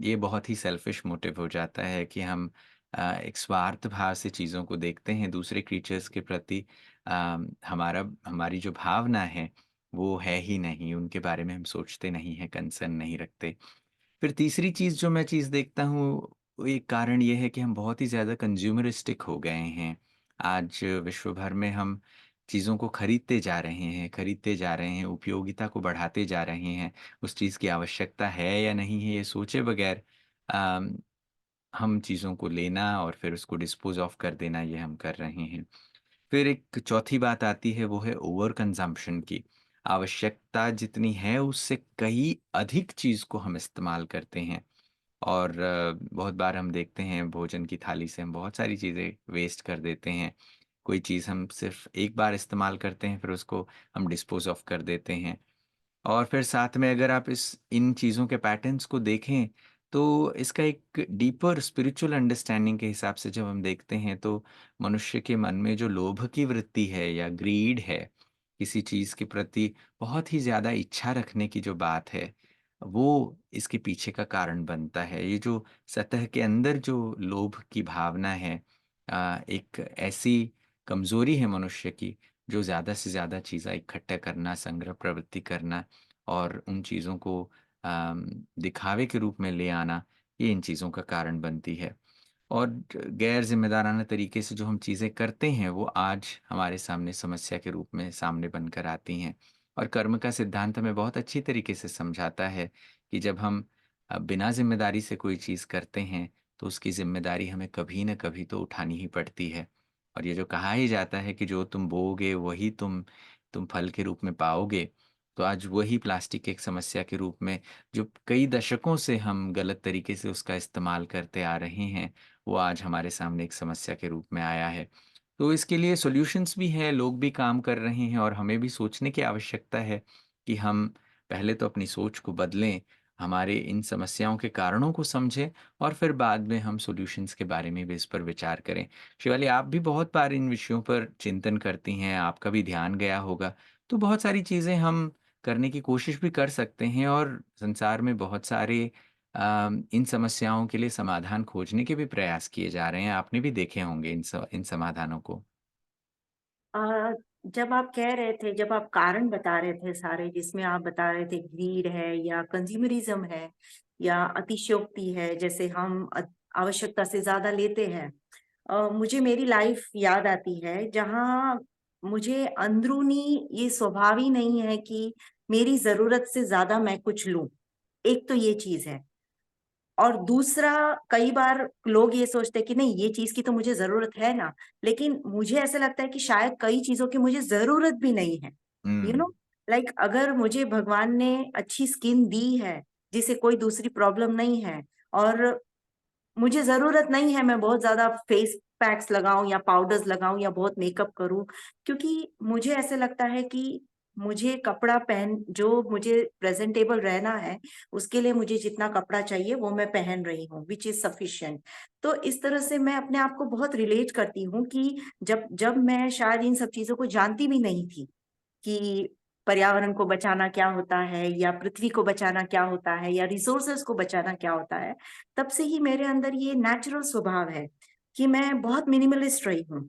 ये बहुत ही सेल्फिश मोटिव हो जाता है कि हम एक स्वार्थ भाव से चीज़ों को देखते हैं दूसरे क्रीचर्स के प्रति। हमारी जो भावना है वो है ही नहीं, उनके बारे में हम सोचते नहीं हैं, कंसर्न नहीं रखते। फिर तीसरी चीज़ जो मैं चीज़ देखता हूँ, वो एक कारण ये है कि हम बहुत ही ज़्यादा कंज़्यूमरिस्टिक हो गए हैं। आज विश्व भर में हम चीज़ों को खरीदते जा रहे हैं, उपयोगिता को बढ़ाते जा रहे हैं। उस चीज़ की आवश्यकता है या नहीं है ये सोचे बगैर अम, हम चीज़ों को लेना और फिर उसको डिस्पोज़ ऑफ कर देना, ये हम कर रहे हैं। फिर एक चौथी बात आती है, वो है ओवर कंज़म्पशन की। आवश्यकता जितनी है उससे कहीं अधिक चीज़ को हम इस्तेमाल करते हैं और बहुत बार हम देखते हैं भोजन की थाली से हम बहुत सारी चीज़ें वेस्ट कर देते हैं। कोई चीज़ हम सिर्फ़ एक बार इस्तेमाल करते हैं, फिर उसको हम डिस्पोज़ ऑफ कर देते हैं। और फिर साथ में अगर आप इस इन चीज़ों के पैटर्न्स को देखें, तो इसका एक डीपर स्पिरिचुअल अंडरस्टैंडिंग के हिसाब से जब हम देखते हैं, तो मनुष्य के मन में जो लोभ की वृत्ति है या ग्रीड है, किसी चीज़ के प्रति बहुत ही ज़्यादा इच्छा रखने की जो बात है, वो इसके पीछे का कारण बनता है। ये जो सतह के अंदर जो लोभ की भावना है, एक ऐसी कमज़ोरी है मनुष्य की, जो ज़्यादा से ज़्यादा चीज़ें इकट्ठा करना, संग्रह प्रवृत्ति करना और उन चीज़ों को अम, दिखावे के रूप में ले आना, ये इन चीज़ों का कारण बनती है। और गैर ज़िम्मेदाराना तरीके से जो हम चीज़ें करते हैं, वो आज हमारे सामने समस्या के रूप में सामने बनकर आती हैं। और कर्म का सिद्धांत हमें बहुत अच्छी तरीके से समझाता है कि जब हम बिना ज़िम्मेदारी से कोई चीज़ करते हैं, तो उसकी ज़िम्मेदारी हमें कभी न कभी तो उठानी ही पड़ती है। और ये जो कहा ही जाता है कि जो तुम बोओगे वही तुम फल के रूप में पाओगे। तो आज वही प्लास्टिक एक समस्या के रूप में, जो कई दशकों से हम गलत तरीके से उसका इस्तेमाल करते आ रहे हैं, वो आज हमारे सामने एक समस्या के रूप में आया है। तो इसके लिए सॉल्यूशंस भी हैं, लोग भी काम कर रहे हैं और हमें भी सोचने की आवश्यकता है कि हम पहले तो अपनी सोच को बदलें, हमारे इन समस्याओं के कारणों को समझें और फिर बाद में हम सॉल्यूशंस के बारे में भी इस पर विचार करें। शिवाली, आप भी बहुत बार इन विषयों पर चिंतन करती हैं, आपका भी ध्यान गया होगा, तो बहुत सारी चीज़ें हम करने की कोशिश भी कर सकते हैं और संसार में बहुत सारे इन समस्याओं के लिए समाधान खोजने के भी प्रयास किए जा रहे हैं। आपने भी देखे होंगे इन समाधानों को। अ, जब आप कह रहे थे, जब आप कारण बता रहे थे सारे, जिसमें आप बता रहे थे ग्रीड है या कंज्यूमरिज्म है या अतिशयोक्ति है, जैसे हम आवश्यकता से ज्यादा लेते हैं, मुझे मेरी लाइफ याद आती है जहाँ मुझे अंदरूनी ये स्वभाव ही नहीं है कि मेरी जरूरत से ज्यादा मैं कुछ लूं। एक तो ये चीज है। और दूसरा, कई बार लोग ये सोचते हैं कि नहीं, ये चीज की तो मुझे जरूरत है ना, लेकिन मुझे ऐसा लगता है कि शायद कई चीजों की मुझे जरूरत भी नहीं है। यू हुँ, नो, लाइक अगर मुझे भगवान ने अच्छी स्किन दी है जिसे कोई दूसरी प्रॉब्लम नहीं है, और मुझे जरूरत नहीं है मैं बहुत ज्यादा फेस पैक्स लगाऊं या पाउडर्स लगाऊं या बहुत मेकअप करूं, क्योंकि मुझे ऐसे लगता है कि मुझे कपड़ा पहन, जो मुझे प्रेजेंटेबल रहना है, उसके लिए मुझे जितना कपड़ा चाहिए वो मैं पहन रही हूँ, विच इज सफिशिएंट। तो इस तरह से मैं अपने आप को बहुत रिलेट करती हूँ कि जब जब मैं शायद इन सब चीजों को जानती भी नहीं थी कि पर्यावरण को बचाना क्या होता है या पृथ्वी को बचाना क्या होता है या रिसोर्सेस को बचाना क्या होता है, तब से ही मेरे अंदर ये नेचुरल स्वभाव है कि मैं बहुत मिनिमलिस्ट रही हूँ।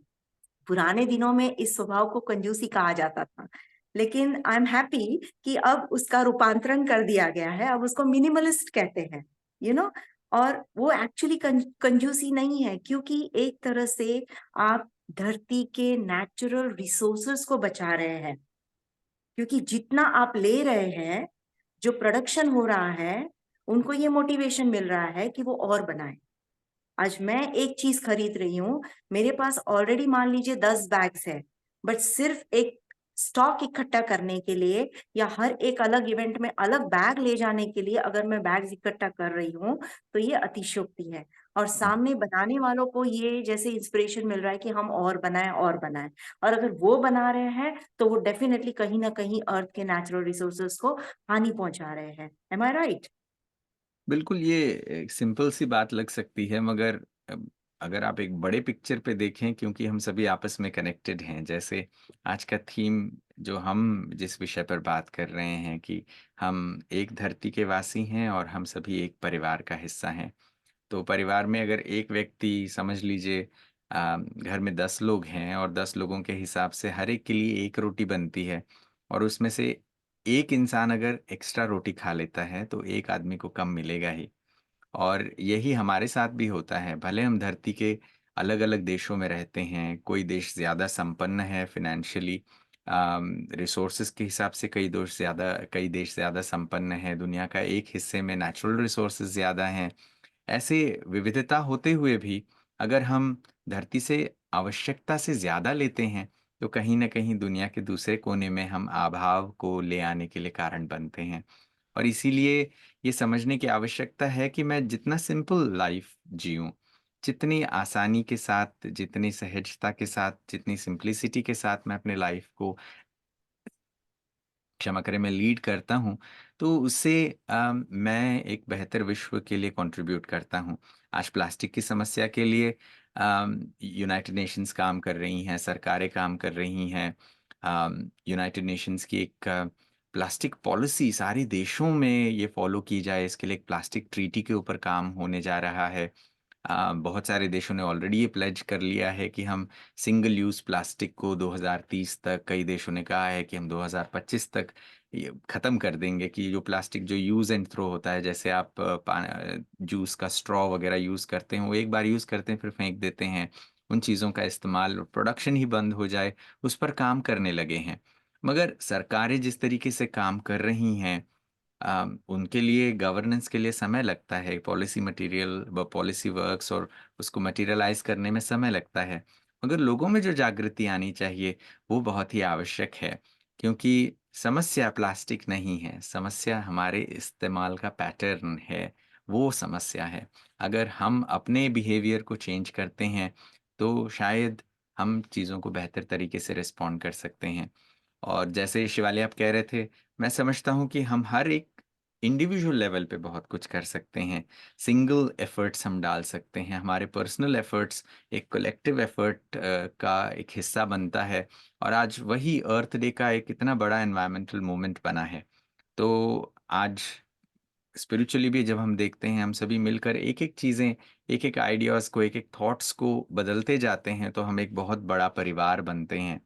पुराने दिनों में इस स्वभाव को कंजूसी कहा जाता था, लेकिन आई एम हैप्पी कि अब उसका रूपांतरण कर दिया गया है, अब उसको मिनिमलिस्ट कहते हैं। यू नो, और वो एक्चुअली कंजूसी नहीं है, क्योंकि एक तरह से आप धरती के नेचुरल रिसोर्सेस को बचा रहे हैं, क्योंकि जितना आप ले रहे हैं, जो प्रोडक्शन हो रहा है, उनको ये मोटिवेशन मिल रहा है कि वो और बनाए। आज मैं एक चीज खरीद रही हूँ, मेरे पास ऑलरेडी मान लीजिए 10 बैग्स है, बट सिर्फ एक स्टॉक इकट्ठा करने के लिए या हर एक अलग इवेंट में अलग बैग ले जाने के लिए अगर मैं बैग्स इकट्ठा कर रही हूँ, तो ये अतिशयोक्ति है। और सामने बनाने वालों को ये जैसे इंस्पिरेशन मिल रहा है कि हम और बनाएं और बनाएं। और अगर वो बना रहे हैं तो वो डेफिनेटली कहीं ना कहीं अर्थ के नेचुरल रिसोर्सेज को हानि पहुंचा रहे हैं। एम आई राइट? बिल्कुल, ये एक सिंपल सी बात लग सकती है, मगर अम, अगर आप एक बड़े पिक्चर पे देखें, क्योंकि हम सभी आपस में कनेक्टेड हैं। जैसे आज का थीम जो हम जिस विषय पर बात कर रहे हैं कि हम एक धरती के वासी हैं और हम सभी एक परिवार का हिस्सा हैं। तो परिवार में अगर एक व्यक्ति, समझ लीजिए घर में 10 लोग हैं और 10 लोगों के हिसाब से हर एक के लिए एक रोटी बनती है, और उसमें से एक इंसान अगर एक्स्ट्रा रोटी खा लेता है तो एक आदमी को कम मिलेगा ही। और यही हमारे साथ भी होता है। भले हम धरती के अलग-अलग देशों में रहते हैं, कोई देश ज़्यादा संपन्न है फ़ाइनेंशियली, रिसोर्सेज़ के हिसाब से कई देश ज़्यादा संपन्न हैं, दुनिया का एक हिस्से में नेचुरल रिसोर्सेज़ ज़्यादा हैं। ऐसे विविधता होते हुए भी अगर हम धरती से आवश्यकता से ज़्यादा लेते हैं, तो कहीं न कहीं दुनिया के दूसरे कोने में हम अभाव को ले आने के लिए कारण बनते हैं। और इसीलिए ये समझने की आवश्यकता है कि मैं जितना सिंपल लाइफ़ जिऊँ, जितनी आसानी के साथ, जितनी सहजता के साथ, जितनी सिंप्लिसिटी के साथ मैं अपने लाइफ़ को, क्षमा करें, मैं लीड करता हूँ, तो उससे मैं एक बेहतर विश्व के लिए कंट्रीब्यूट करता हूँ। आज प्लास्टिक की समस्या के लिए यूनाइटेड नेशंस काम कर रही हैं, सरकारें काम कर रही हैं। यूनाइटेड नेशंस की एक प्लास्टिक पॉलिसी सारे देशों में ये फ़ॉलो की जाए, इसके लिए एक प्लास्टिक ट्रीटी के ऊपर काम होने जा रहा है। बहुत सारे देशों ने ऑलरेडी ये प्लेज कर लिया है कि हम सिंगल यूज़ प्लास्टिक को 2030 तक, कई देशों ने कहा है कि हम 2025 तक ये ख़त्म कर देंगे, कि जो प्लास्टिक जो यूज़ एंड थ्रो होता है, जैसे आप जूस का स्ट्रॉ वग़ैरह यूज़ करते हैं, वो एक बार यूज़ करते हैं फिर फेंक देते हैं। उन चीज़ों का इस्तेमाल, प्रोडक्शन ही बंद हो जाए, उस पर काम करने लगे हैं। मगर सरकारें जिस तरीके से काम कर रही हैं, उनके लिए गवर्नेंस के लिए समय लगता है, पॉलिसी वर्क्स और उसको मटेरियलाइज़ करने में समय लगता है। मगर लोगों में जो जागृति आनी चाहिए, वो बहुत ही आवश्यक है, क्योंकि समस्या प्लास्टिक नहीं है, समस्या हमारे इस्तेमाल का पैटर्न है, वो समस्या है। अगर हम अपने बिहेवियर को चेंज करते हैं, तो शायद हम चीज़ों को बेहतर तरीके से रिस्पॉन्ड कर सकते हैं। और जैसे शिवाली आप कह रहे थे, मैं समझता हूँ कि हम हर एक इंडिविजुअल लेवल पे बहुत कुछ कर सकते हैं। सिंगल एफर्ट्स हम डाल सकते हैं, हमारे पर्सनल एफर्ट्स एक कलेक्टिव एफर्ट का एक हिस्सा बनता है। और आज वही अर्थ डे का एक इतना बड़ा एनवायरमेंटल मूवमेंट बना है। तो आज स्पिरिचुअली भी जब हम देखते हैं, हम सभी मिलकर एक-एक चीज़ें, एक-एक आइडियाज़ को, एक-एक थॉट्स को बदलते जाते हैं, तो हम एक बहुत बड़ा परिवार बनते हैं।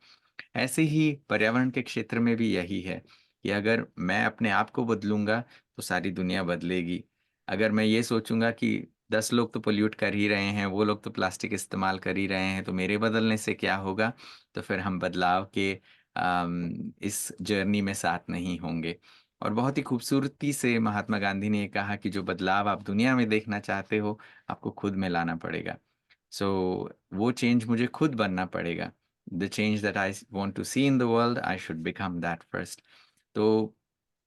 ऐसे ही पर्यावरण के क्षेत्र में भी यही है कि अगर मैं अपने आप को बदलूँगा, तो सारी दुनिया बदलेगी। अगर मैं ये सोचूँगा कि 10 लोग तो पॉल्यूट कर ही रहे हैं, वो लोग तो प्लास्टिक इस्तेमाल कर ही रहे हैं, तो मेरे बदलने से क्या होगा? तो फिर हम बदलाव के इस जर्नी में साथ नहीं होंगे। और बहुत ही खूबसूरती से महात्मा गांधी ने ये कहा कि जो बदलाव आप दुनिया में देखना चाहते हो, आपको खुद में लाना पड़ेगा। सो वो चेंज मुझे खुद बनना पड़ेगा। The change that I want to see in the world, I should become that first. तो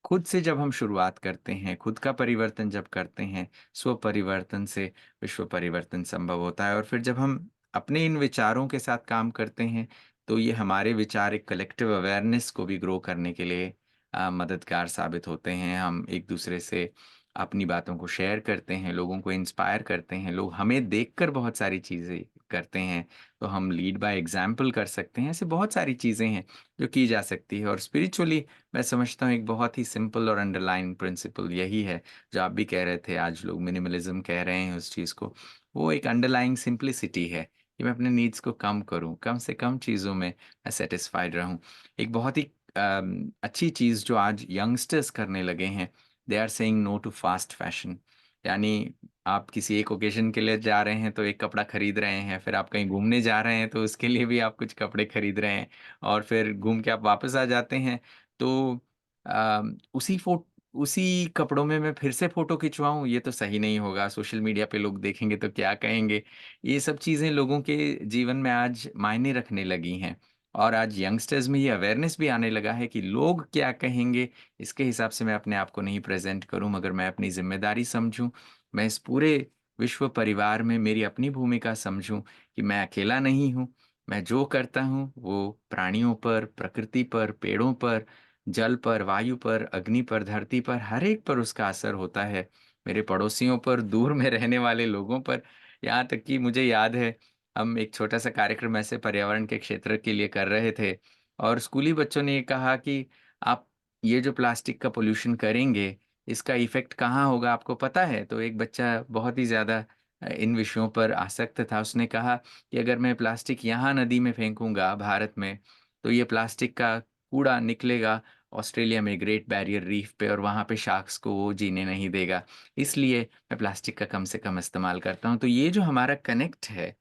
खुद से जब हम शुरुआत करते हैं, खुद का परिवर्तन जब करते हैं, स्व परिवर्तन से विश्व परिवर्तन संभव होता है। और फिर जब हम अपने इन विचारों के साथ काम करते हैं, तो ये हमारे विचार एक कलेक्टिव अवेयरनेस को भी ग्रो करने के लिए मददगार साबित होते हैं। हम एक-दूसरे से अपनी बातों को शेयर करते हैं, लोगों को इंस्पायर करते हैं, लोग हमें देखकर बहुत सारी चीज़ें करते हैं, तो हम लीड बाय एग्ज़ाम्पल कर सकते हैं। ऐसी बहुत सारी चीज़ें हैं, जो की जा सकती है। और स्पिरिचुअली मैं समझता हूँ एक बहुत ही सिंपल और अंडरलाइन प्रिंसिपल यही है, जो आप भी कह रहे थे, आज लोग मिनिमलिज़्म कह रहे हैं उस चीज़ को। वो एक अंडरलाइंग सिंप्लिसिटी है कि मैं अपने नीड्स को कम करूँ, कम से कम चीज़ों में मैं सैटिस्फाइड रहूँ। एक बहुत ही अच्छी चीज़ जो आज यंगस्टर्स करने लगे हैं, they are saying no to fast fashion. यानी आप किसी एक ओकेज़न के लिए जा रहे हैं, तो एक कपड़ा खरीद रहे हैं, फिर आप कहीं घूमने जा रहे हैं, तो उसके लिए भी आप कुछ कपड़े खरीद रहे हैं, और फिर घूम के आप वापस आ जाते हैं, तो अ, उसी फ़ो उसी कपड़ों में मैं फिर से फ़ोटो खिंचवाऊँ, ये तो सही नहीं होगा, सोशल मीडिया पे लोग देखेंगे तो क्या कहेंगे? ये सब चीज़ें लोगों के जीवन में आज मायने रखने लगी हैं। और आज यंगस्टर्स में ये अवेयरनेस भी आने लगा है कि लोग क्या कहेंगे, इसके हिसाब से मैं अपने आप को नहीं प्रेज़ेंट करूँ, मगर मैं अपनी ज़िम्मेदारी समझूँ। मैं इस पूरे विश्व परिवार में मेरी अपनी भूमिका समझूँ कि मैं अकेला नहीं हूँ। मैं जो करता हूँ वो प्राणियों पर, प्रकृति पर, पेड़ों पर, जल पर, वायु पर, अग्नि पर, धरती पर, हर एक पर उसका असर होता है। मेरे पड़ोसियों पर, दूर में रहने वाले लोगों पर, यहाँ तक कि मुझे याद है हम एक छोटा-सा कार्यक्रम ऐसे पर्यावरण के क्षेत्र के लिए कर रहे थे और स्कूली बच्चों ने ये कहा कि आप ये जो प्लास्टिक का पॉल्यूशन करेंगे, इसका इफ़ेक्ट कहाँ होगा आपको पता है? तो एक बच्चा बहुत ही ज़्यादा इन विषयों पर आसक्त था। उसने कहा कि अगर मैं प्लास्टिक यहाँ नदी में फेंकूँगा भारत में, तो ये प्लास्टिक का कूड़ा निकलेगा ऑस्ट्रेलिया में ग्रेट बैरियर रीफ पे और वहाँ पे शार्क्स को वो जीने नहीं देगा। इसलिए मैं प्लास्टिक का कम से कम इस्तेमाल करता हूँ। तो ये जो हमारा कनेक्ट है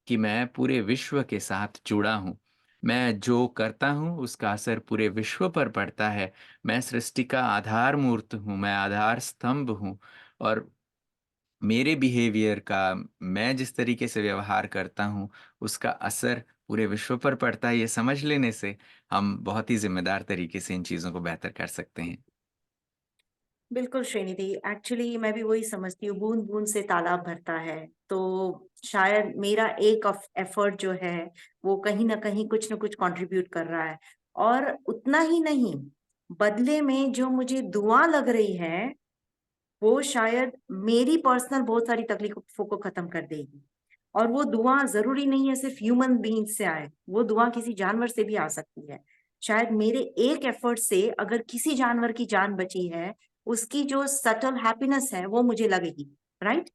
कि मैं पूरे विश्व के साथ जुड़ा हूँ। मैं जो करता हूँ उसका असर पूरे विश्व पर पड़ता है। मैं सृष्टि का आधार मूर्त हूँ, मैं आधार स्तंभ हूँ और मेरे बिहेवियर का मैं जिस तरीके से व्यवहार करता हूँ, उसका असर पूरे विश्व पर पड़ता है। ये समझ लेने से हम बहुत ही ज़िम्मेदार तरीके से इन चीज़ों को बेहतर कर सकते हैं। बिल्कुल श्रीनिधि, एक्चुअली मैं भी वही समझती हूँ, बूंद बूंद से तालाब भरता है। तो शायद मेरा एक एफर्ट जो है वो कहीं ना कहीं कुछ ना कुछ कंट्रीब्यूट कर रहा है। और उतना ही नहीं, बदले में जो मुझे दुआ लग रही है वो शायद मेरी पर्सनल बहुत सारी तकलीफों को खत्म कर देगी। और वो दुआ जरूरी नहीं है सिर्फ ह्यूमन बीइंग से आए, वो दुआ किसी जानवर से भी आ सकती है। शायद मेरे एक एफर्ट से अगर किसी जानवर की जान बची है, उसकी जो सटल हैप्पीनेस है वो मुझे लगेगी। राइट।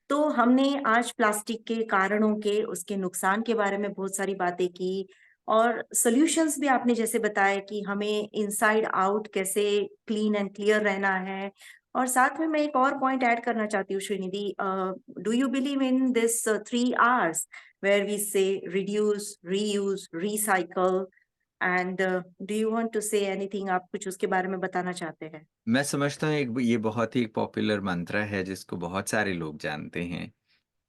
तो हमने आज प्लास्टिक के कारणों के, उसके नुकसान के बारे में बहुत सारी बातें की। और सॉल्यूशंस भी आपने जैसे बताया कि हमें इनसाइड आउट कैसे क्लीन एंड क्लियर रहना है। और साथ में मैं एक और पॉइंट ऐड करना चाहती हूँ Srinidhi, do you believe in this 3 Rs where we say reduce, reuse, recycle and do you want to say anything? आप कुछ उसके बारे में बताना चाहते हैं? मैं समझता हूँ एक ये बहुत ही पॉपुलर मंत्र है जिसको बहुत सारे लोग जानते हैं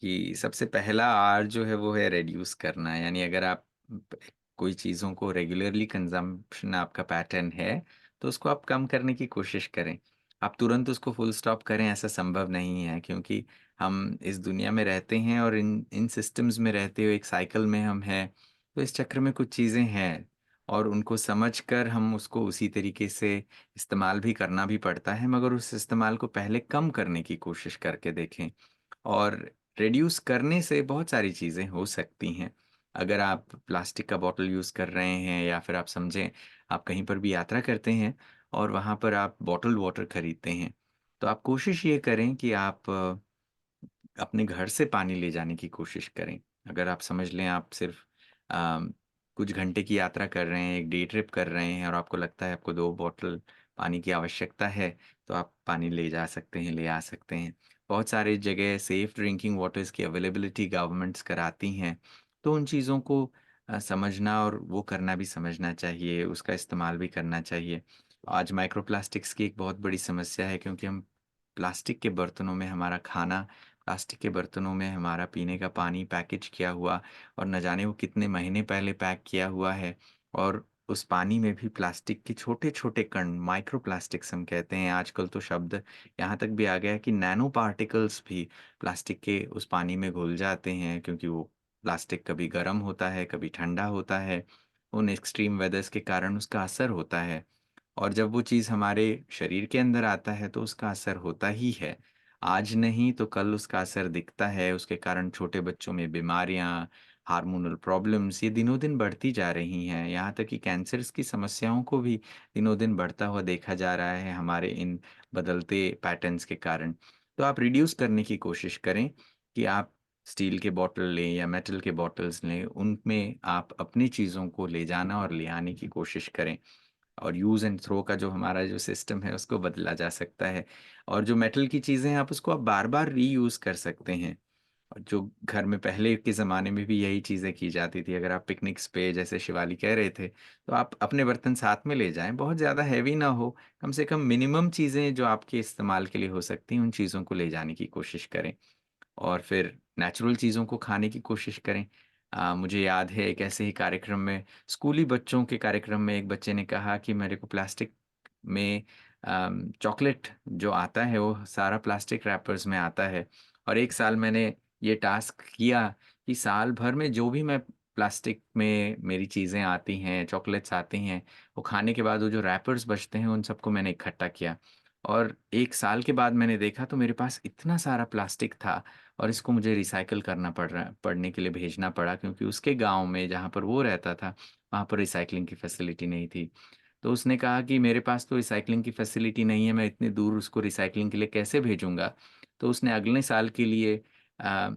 कि सबसे पहला आर जो है वो है रिड्यूस करना। यानी अगर आप प कोई चीज़ों को रेगुलरली कंज़म्पशन आपका पैटर्न है, तो उसको आप कम करने की कोशिश करें। आप तुरंत उसको फुल स्टॉप करें ऐसा संभव नहीं है क्योंकि हम इस दुनिया में रहते हैं और इन इन सिस्टम्स में रहते हुए एक साइकिल में हम हैं। तो इस चक्र में कुछ चीज़ें हैं और उनको समझकर हम उसको उसी तरीके से इस्तेमाल भी करना भी पड़ता है, मगर उस इस्तेमाल को पहले कम करने की कोशिश करके देखें। और रिड्यूस करने से बहुत सारी चीज़ें हो सकती हैं। अगर आप प्लास्टिक का बॉटल यूज़ कर रहे हैं या फिर आप समझें आप कहीं पर भी यात्रा करते हैं और वहाँ पर आप बॉटल्ड वाटर खरीदते हैं, तो आप कोशिश ये करें कि आप अपने घर से पानी ले जाने की कोशिश करें। अगर आप समझ लें आप सिर्फ़ अ, कुछ घंटे की यात्रा कर रहे हैं, एक डे ट्रिप कर रहे हैं और आपको लगता है आपको 2 बॉटल पानी की आवश्यकता है, तो आप पानी ले जा सकते हैं, ले आ सकते हैं। बहुत सारी जगह सेफ ड्रिंकिंग वाटर्स की अवेलेबिलिटी गवर्नमेंट्स कराती हैं, तो उन चीज़ों को समझना और वो करना भी समझना चाहिए, उसका इस्तेमाल भी करना चाहिए। आज माइक्रोप्लास्टिक्स की एक बहुत बड़ी समस्या है क्योंकि हम प्लास्टिक के बर्तनों में हमारा खाना, प्लास्टिक के बर्तनों में हमारा पीने का पानी पैकेज किया हुआ और न जाने वो कितने महीने पहले पैक किया हुआ है और उस पानी में भी प्लास्टिक के छोटे-छोटे कण माइक्रो प्लास्टिक्स हम कहते हैं। आजकल तो शब्द यहाँ तक भी आ गया है कि नैनो पार्टिकल्स भी प्लास्टिक के उस पानी में घुल जाते हैं क्योंकि वो प्लास्टिक कभी गर्म होता है, कभी ठंडा होता है। उन एक्सट्रीम वेदर्स के कारण उसका असर होता है। और जब वो चीज़ हमारे शरीर के अंदर आता है तो उसका असर होता ही है। आज नहीं तो कल उसका असर दिखता है, उसके कारण छोटे बच्चों में बीमारियाँ, हार्मोनल प्रॉब्लम्स ये दिनों-दिन बढ़ती जा रही हैं। यहाँ तक कि कैंसर्स की समस्याओं को भी दिनों-दिन बढ़ता हुआ देखा जा रहा है हमारे इन बदलते पैटर्न्स के कारण। तो आप रिड्यूस करने की कोशिश करें कि आप स्टील के बॉटल लें या मेटल के बॉटल्स लें, उनमें आप अपनी चीज़ों को ले जाना और ले आने की कोशिश करें। और यूज़ एंड थ्रो का जो हमारा जो सिस्टम है उसको बदला जा सकता है। और जो मेटल की चीज़ें हैं आप बार-बार रीयूज़ कर सकते हैं। और जो घर में पहले के ज़माने में भी यही चीज़ें की जाती थी। अगर आप पिकनिक्स पे जैसे शिवाली कह रहे थे, तो आप अपने बर्तन साथ में ले जाएँ, बहुत ज़्यादा हेवी ना हो, कम से कम मिनिमम चीज़ें जो आपके इस्तेमाल के लिए हो सकती हैं, उन चीज़ों को ले जाने की कोशिश करें। और फिर नेचुरल चीज़ों को खाने की कोशिश करें। मुझे याद है एक ऐसे ही कार्यक्रम में स्कूली बच्चों के कार्यक्रम में एक बच्चे ने कहा कि मेरे को प्लास्टिक में चॉकलेट जो आता है वो सारा प्लास्टिक रैपर्स में आता है और 1 साल मैंने ये टास्क किया कि साल भर में जो भी मैं प्लास्टिक में मेरी चीज़ें आती हैं, चॉकलेट्स आती हैं, वो खाने के बाद वो जो रैपर्स बचते हैं, उन सबको मैंने इकट्ठा किया। और 1 साल के बाद मैंने देखा तो मेरे पास इतना सारा प्लास्टिक था और इसको मुझे रिसाइकिल करना पड़ने के लिए भेजना पड़ा, क्योंकि उसके गाँव में जहाँ पर वो रहता था, वहाँ पर रिसाइक्लिंग की फैसिलिटी नहीं थी। तो उसने कहा कि मेरे पास तो रिसाइक्लिंग की फैसिलिटी नहीं है, मैं इतनी दूर उसको रिसाइक्लिंग के लिए कैसे भेजूँगा? तो उसने अगले साल के लिए अ,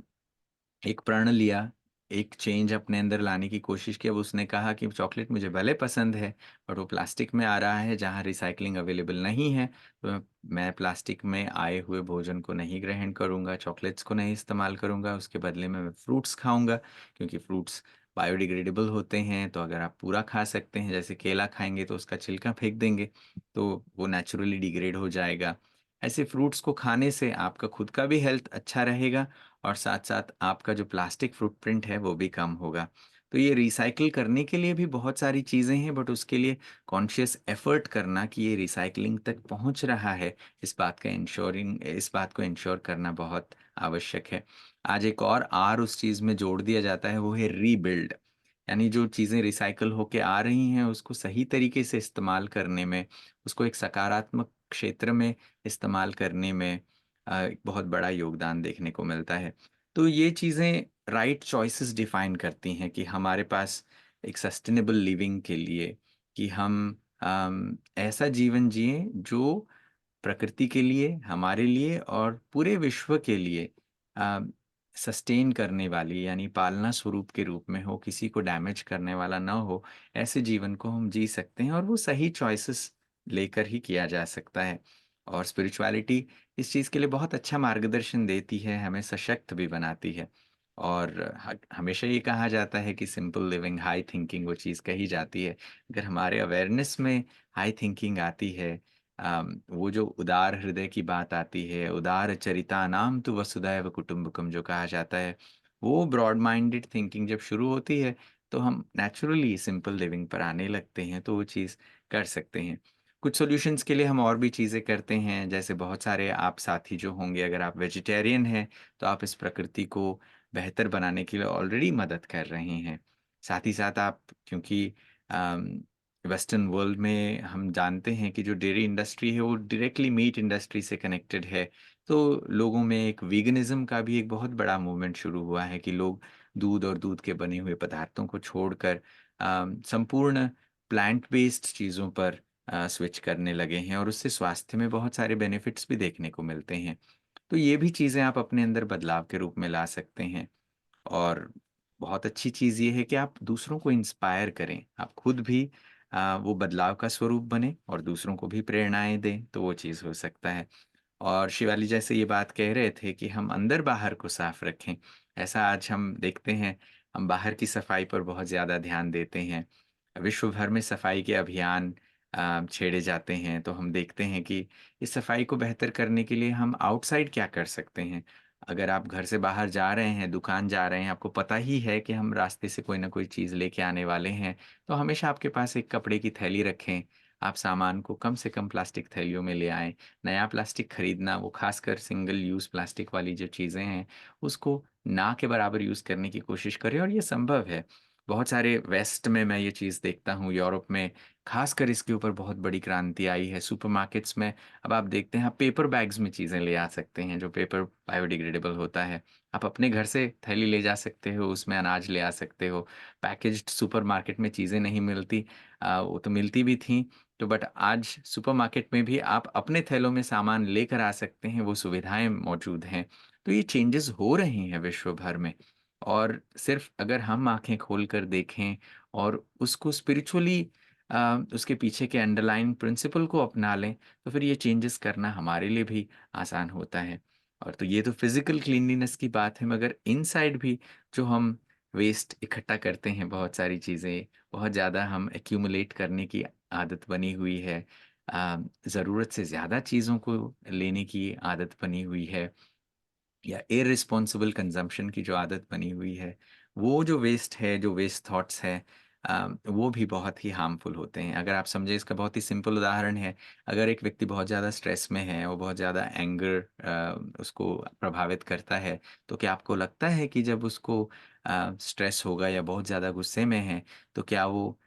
एक प्रण लिया, एक चेंज अपने अंदर लाने की कोशिश की। अब उसने कहा कि चॉकलेट मुझे भले पसंद है, बट वो प्लास्टिक में आ रहा है जहाँ रिसाइक्लिंग अवेलेबल नहीं है, तो मैं प्लास्टिक में आए हुए भोजन को नहीं ग्रहण करूँगा, चॉकलेट्स को नहीं इस्तेमाल करूँगा, उसके बदले में मैं फ्रूट्स खाऊँगा, क्योंकि फ्रूट्स बायोडिग्रेडेबल होते हैं, तो अगर आप पूरा खा सकते हैं, जैसे केला खाएँगे तो उसका छिलका फेंक देंगे, तो वो नेचुरली डिग्रेड हो जाएगा। ऐसे फ्रूट्स को खाने से आपका खुद का भी हेल्थ अच्छा रहेगा और साथ-साथ आपका जो प्लास्टिक फुटप्रिंट है वो भी कम होगा। तो ये रिसाइकिल करने के लिए भी बहुत सारी चीज़ें हैं, बट उसके लिए कॉन्शियस एफर्ट करना कि ये रिसाइक्लिंग तक पहुँच रहा है, इस बात को इंश्योर करना बहुत आवश्यक है। आज एक और आर उस चीज़ में जोड़ दिया जाता है, वो है रीबिल्ड। यानी जो चीज़ें रिसाइकिल होके आ रही हैं उसको सही तरीके से इस्तेमाल करने में, उसको एक सकारात्मक क्षेत्र में इस्तेमाल करने में एक बहुत बड़ा योगदान देखने को मिलता है। तो ये चीज़ें राइट चॉइसेस डिफाइन करती हैं कि हमारे पास एक सस्टेनेबल लिविंग के लिए कि हम ऐसा जीवन जिएँ जो प्रकृति के लिए, हमारे लिए और पूरे विश्व के लिए अ, सस्टेन करने वाली, यानी पालना स्वरूप के रूप में हो, किसी को डैमेज करने वाला ना हो, ऐसे जीवन को हम जी सकते हैं और वो सही चॉइसेस लेकर ही किया जा सकता है। और स्पिरिचुअलिटी इस चीज़ के लिए बहुत अच्छा मार्गदर्शन देती है, हमें सशक्त भी बनाती है। और ह हमेशा ये कहा जाता है कि सिंपल लिविंग, हाई थिंकिंग वो चीज़ कही जाती है। अगर हमारे अवेयरनेस में हाई थिंकिंग आती है, वो जो उदार हृदय की बात आती है, उदार चरितानां तु वसुधैव कुटुम्बकम जो कहा जाता है, वो ब्रॉड माइंडेड थिंकिंग जब शुरू होती है, तो हम नेचुरली सिंपल लिविंग पर आने लगते हैं, तो वो चीज़ कर सकते हैं। कुछ सॉल्यूशंस के लिए हम और भी चीज़ें करते हैं, जैसे बहुत सारे आप साथी जो होंगे, अगर आप वेजिटेरियन हैं, तो आप इस प्रकृति को बेहतर बनाने के लिए ऑलरेडी मदद कर रहे हैं। साथ ही साथ आप, क्योंकि अम, वेस्टर्न वर्ल्ड में हम जानते हैं कि जो डेयरी इंडस्ट्री है वो डायरेक्टली मीट इंडस्ट्री से कनेक्टेड है। तो लोगों में एक वीगनिज़्म का भी एक बहुत बड़ा मूवमेंट शुरू हुआ है कि लोग दूध और दूध के बने हुए पदार्थों को छोड़कर संपूर्ण प्लांट बेस्ड चीज़ों पर स्विच करने लगे हैं और उससे स्वास्थ्य में बहुत सारे बेनिफिट्स भी देखने को मिलते हैं। तो ये भी चीज़ें आप अपने अंदर बदलाव के रूप में ला सकते हैं। और बहुत अच्छी चीज़ ये है कि आप दूसरों को इंस्पायर करें। आप खुद भी वो बदलाव का स्वरूप बनें और दूसरों को भी प्रेरणाएँ दें, तो वो चीज़ हो सकता है। और शिवाली जैसे ये बात कह रहे थे कि हम अंदर-बाहर को साफ रखें। ऐसा आज हम देखते हैं, हम बाहर की सफाई पर बहुत ज़्यादा ध्यान देते हैं। विश्व भर में सफाई के अभियान छेड़े जाते हैं, तो हम देखते हैं कि इस सफाई को बेहतर करने के लिए हम आउटसाइड क्या कर सकते हैं। अगर आप घर से बाहर जा रहे हैं, दुकान जा रहे हैं, आपको पता ही है कि हम रास्ते से कोई न कोई चीज़ लेके आने वाले हैं, तो हमेशा आपके पास एक कपड़े की थैली रखें। आप सामान को कम से कम प्लास्टिक थैलियों में ले आएँ। नया प्लास्टिक खरीदना, वो खासकर सिंगल यूज़ प्लास्टिक वाली जो चीज़ें हैं, उसको ना के बराबर यूज़ करने की कोशिश करें और ये संभव है। बहुत सारे वेस्ट में मैं ये चीज़ देखता हूँ, यूरोप में खासकर इसके ऊपर बहुत बड़ी क्रांति आई है। सुपरमार्केट्स में अब आप देखते हैं, आप पेपर बैग्स में चीज़ें ले आ सकते हैं, जो पेपर बायोडिग्रेडेबल होता है। आप अपने घर से थैली ले जा सकते हो, उसमें अनाज ले आ सकते हो। पैकेज्ड सुपरमार्केट में चीज़ें नहीं मिलती, वो तो मिलती भी थीं, तो बट आज सुपरमार्केट में भी आप अपने थैलों में सामान लेकर आ सकते हैं, वो सुविधाएँ मौजूद हैं। तो ये चेंजेज़ हो रही हैं विश्व भर में और सिर्फ़ अगर हम आँखें खोल कर देखें और उसको स्पिरिचुअली उसके पीछे के अंडरलाइन प्रिंसिपल को अपना लें, तो फिर ये चेंजेस करना हमारे लिए भी आसान होता है। और तो ये तो फिज़िकल क्लीनलीनेस की बात है, मगर इनसाइड भी जो हम वेस्ट इकट्ठा करते हैं, बहुत सारी चीज़ें, बहुत ज़्यादा हम एक्यूमुलेट करने की आदत बनी हुई है। ज़रूरत से ज़्यादा चीज़ों को लेने की आदत बनी हुई है या इर्रेस्पॉन्सिबल कंज़म्पशन की जो आदत बनी हुई है, वो जो वेस्ट है, जो वेस्ट थॉट्स हैं, वो भी बहुत ही हार्मफुल होते हैं। अगर आप समझें, इसका बहुत ही सिंपल उदाहरण है, अगर एक व्यक्ति बहुत ज़्यादा स्ट्रेस में है, वो बहुत ज़्यादा एंगर उसको प्रभावित करता है, तो क्या आपको लगता है कि जब उसको स्ट्रेस होगा या बहुत ज़्यादा गुस्से में है, तो क्या वो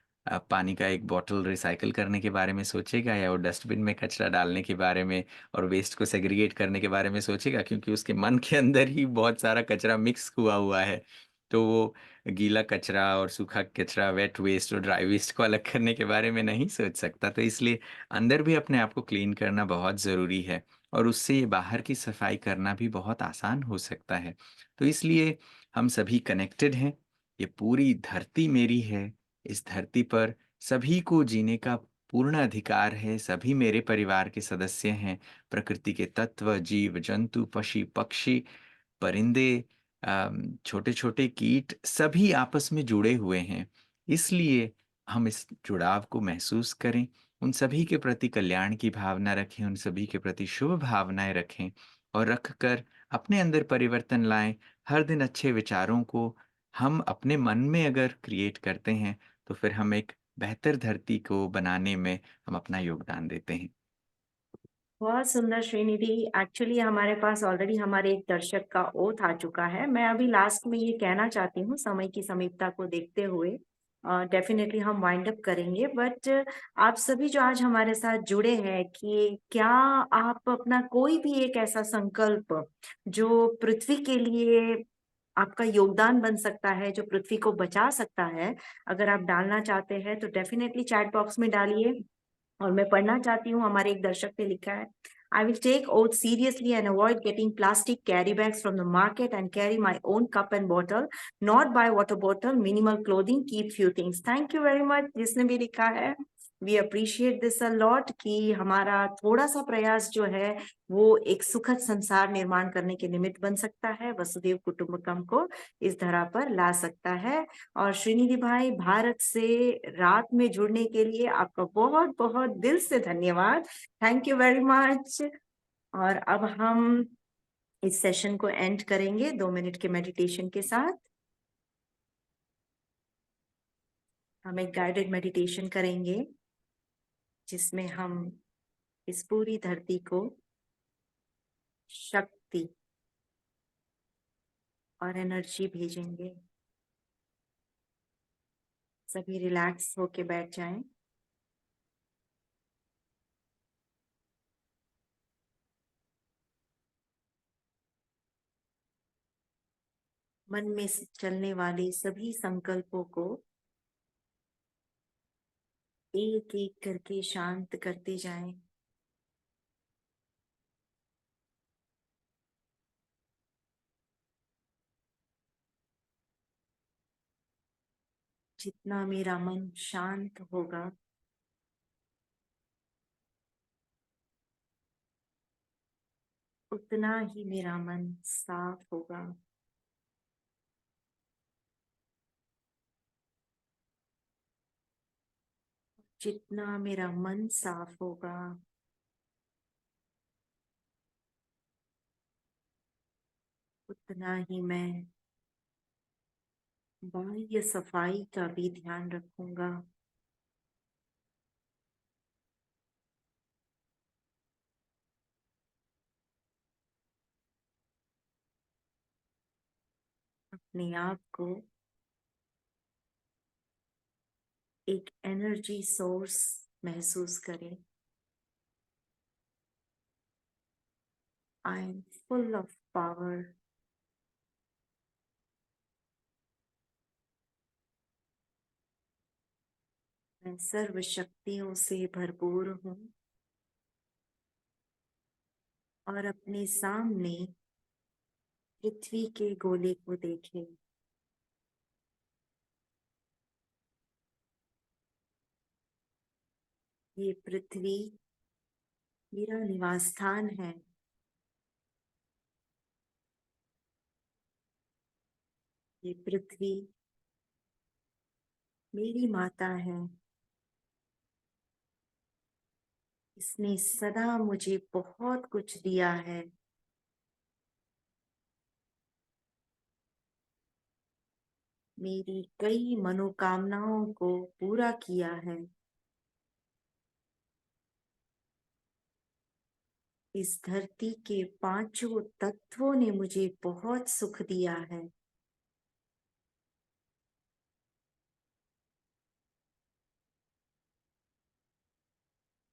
पानी का एक बॉटल रिसाइकिल करने के बारे में सोचेगा, या वो डस्टबिन में कचरा डालने के बारे में और वेस्ट को सेग्रीगेट करने के बारे में सोचेगा? क्योंकि उसके मन के अंदर ही बहुत सारा कचरा मिक्स हुआ हुआ है। तो वो गीला कचरा और सूखा कचरा, वेट वेस्ट और ड्राई वेस्ट को अलग करने के बारे में नहीं सोच सकता। तो इसलिए अंदर भी अपने आप को क्लीन करना बहुत ज़रूरी है, और उससे ये बाहर की सफाई करना भी बहुत आसान हो सकता है। तो इसलिए हम सभी कनेक्टेड हैं, ये पूरी धरती मेरी है, इस धरती पर सभी को जीने का पूर्ण अधिकार है, सभी मेरे परिवार के सदस्य हैं, प्रकृति के तत्व, जीव, जंतु, पक्षी, परिंदे, छोटे-छोटे कीट सभी आपस में जुड़े हुए हैं। इसलिए हम इस जुड़ाव को महसूस करें, उन सभी के प्रति कल्याण की भावना रखें, उन सभी के प्रति शुभ भावनाएँ रखें और रख कर अपने अंदर परिवर्तन लाएँ। हर दिन अच्छे विचारों को हम अपने मन में अगर क्रिएट करते हैं, तो फिर हम एक बेहतर धरती को बनाने में हम अपना योगदान देते हैं। बहुत सुंदर श्रीनिधि। एक्चुअली हमारे पास ऑलरेडी हमारे एक दर्शक का ओथ आ चुका है। मैं अभी लास्ट में ये कहना चाहती हूँ, समय की समीपता को देखते हुए डेफिनेटली हम वाइंड अप करेंगे, बट आप सभी जो आज हमारे साथ जुड़े हैं, कि क्या आप अपना कोई भी एक ऐसा संकल्प जो पृथ्वी के लिए आपका योगदान बन सकता है, जो पृथ्वी को बचा सकता है, अगर आप डालना चाहते हैं तो डेफिनेटली चैट बॉक्स में डालिए। और मैं पढ़ना चाहती हूँ, हमारे एक दर्शक ने लिखा है, I will take oath seriously and avoid getting plastic carry bags from the market and carry my own cup and bottle, not buy water bottle, minimal clothing, keep few things. Thank you very much जिसने भी लिखा है। We appreciate this a lot कि हमारा थोड़ा सा प्रयास जो है वो एक सुखद संसार निर्माण करने के निमित्त बन सकता है, वसुदेव कुटुंबकम को इस धरा पर ला सकता है। और श्रीनिधि भाई, भारत से रात में जुड़ने के लिए आपका बहुत बहुत दिल से धन्यवाद। Thank you very much. और अब हम इस सेशन को एंड करेंगे 2 मिनट के मेडिटेशन के साथ। हम एक गाइडेड मेडिटेशन करेंगे जिसमें हम इस पूरी धरती को शक्ति और एनर्जी भेजेंगे। सभी रिलैक्स होके बैठ जाएं। मन में चलने वाले सभी संकल्पों को एक एक करके शांत करते जाएं। जितना मेरा मन शांत होगा, उतना ही मेरा मन साफ होगा। जितना मेरा मन साफ होगा, उतना ही मैं बाह्य सफाई का भी ध्यान रखूंगा। अपने आप को एक एनर्जी सोर्स महसूस करें। I am full of power. मैं सर्व शक्तियों से भरपूर हूँ। और अपने सामने पृथ्वी के गोले को देखें। ये पृथ्वी मेरा निवास स्थान है। ये पृथ्वी मेरी माता है। इसने सदा मुझे बहुत कुछ दिया है। मेरी कई मनोकामनाओं को पूरा किया है। इस धरती के पांचों तत्वों ने मुझे बहुत सुख दिया है।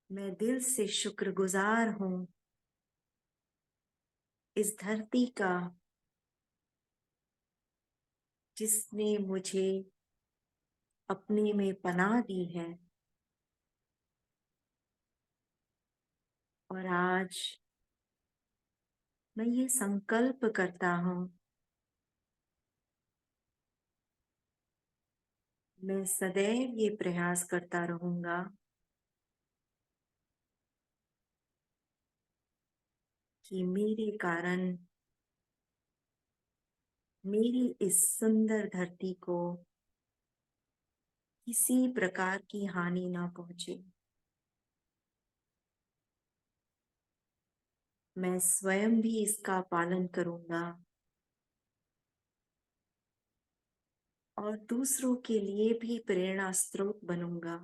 मैं दिल से शुक्रगुजार हूँ इस धरती का, जिसने मुझे अपने में पनाह दी है। और आज मैं ये संकल्प करता हूँ, मैं सदैव ये प्रयास करता रहूंगा कि मेरे कारण मेरी इस सुंदर धरती को किसी प्रकार की हानि ना पहुंचे। मैं स्वयं भी इसका पालन करूंगा और दूसरों के लिए भी प्रेरणा स्रोत बनूंगा।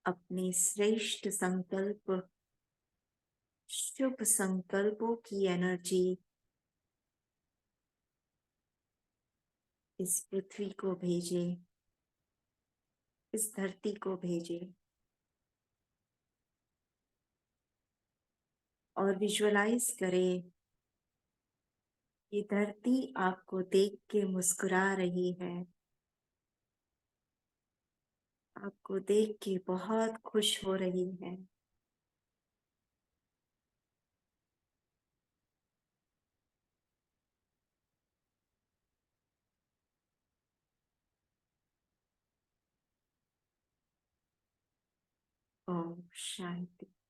अपने श्रेष्ठ संकल्प, शुभ संकल्पों की एनर्जी इस पृथ्वी को भेजे, इस धरती को भेजे। और विजुअलाइज करें, ये धरती आपको देख के मुस्कुरा रही है, आपको देख के बहुत खुश हो रही है। ओम शांति।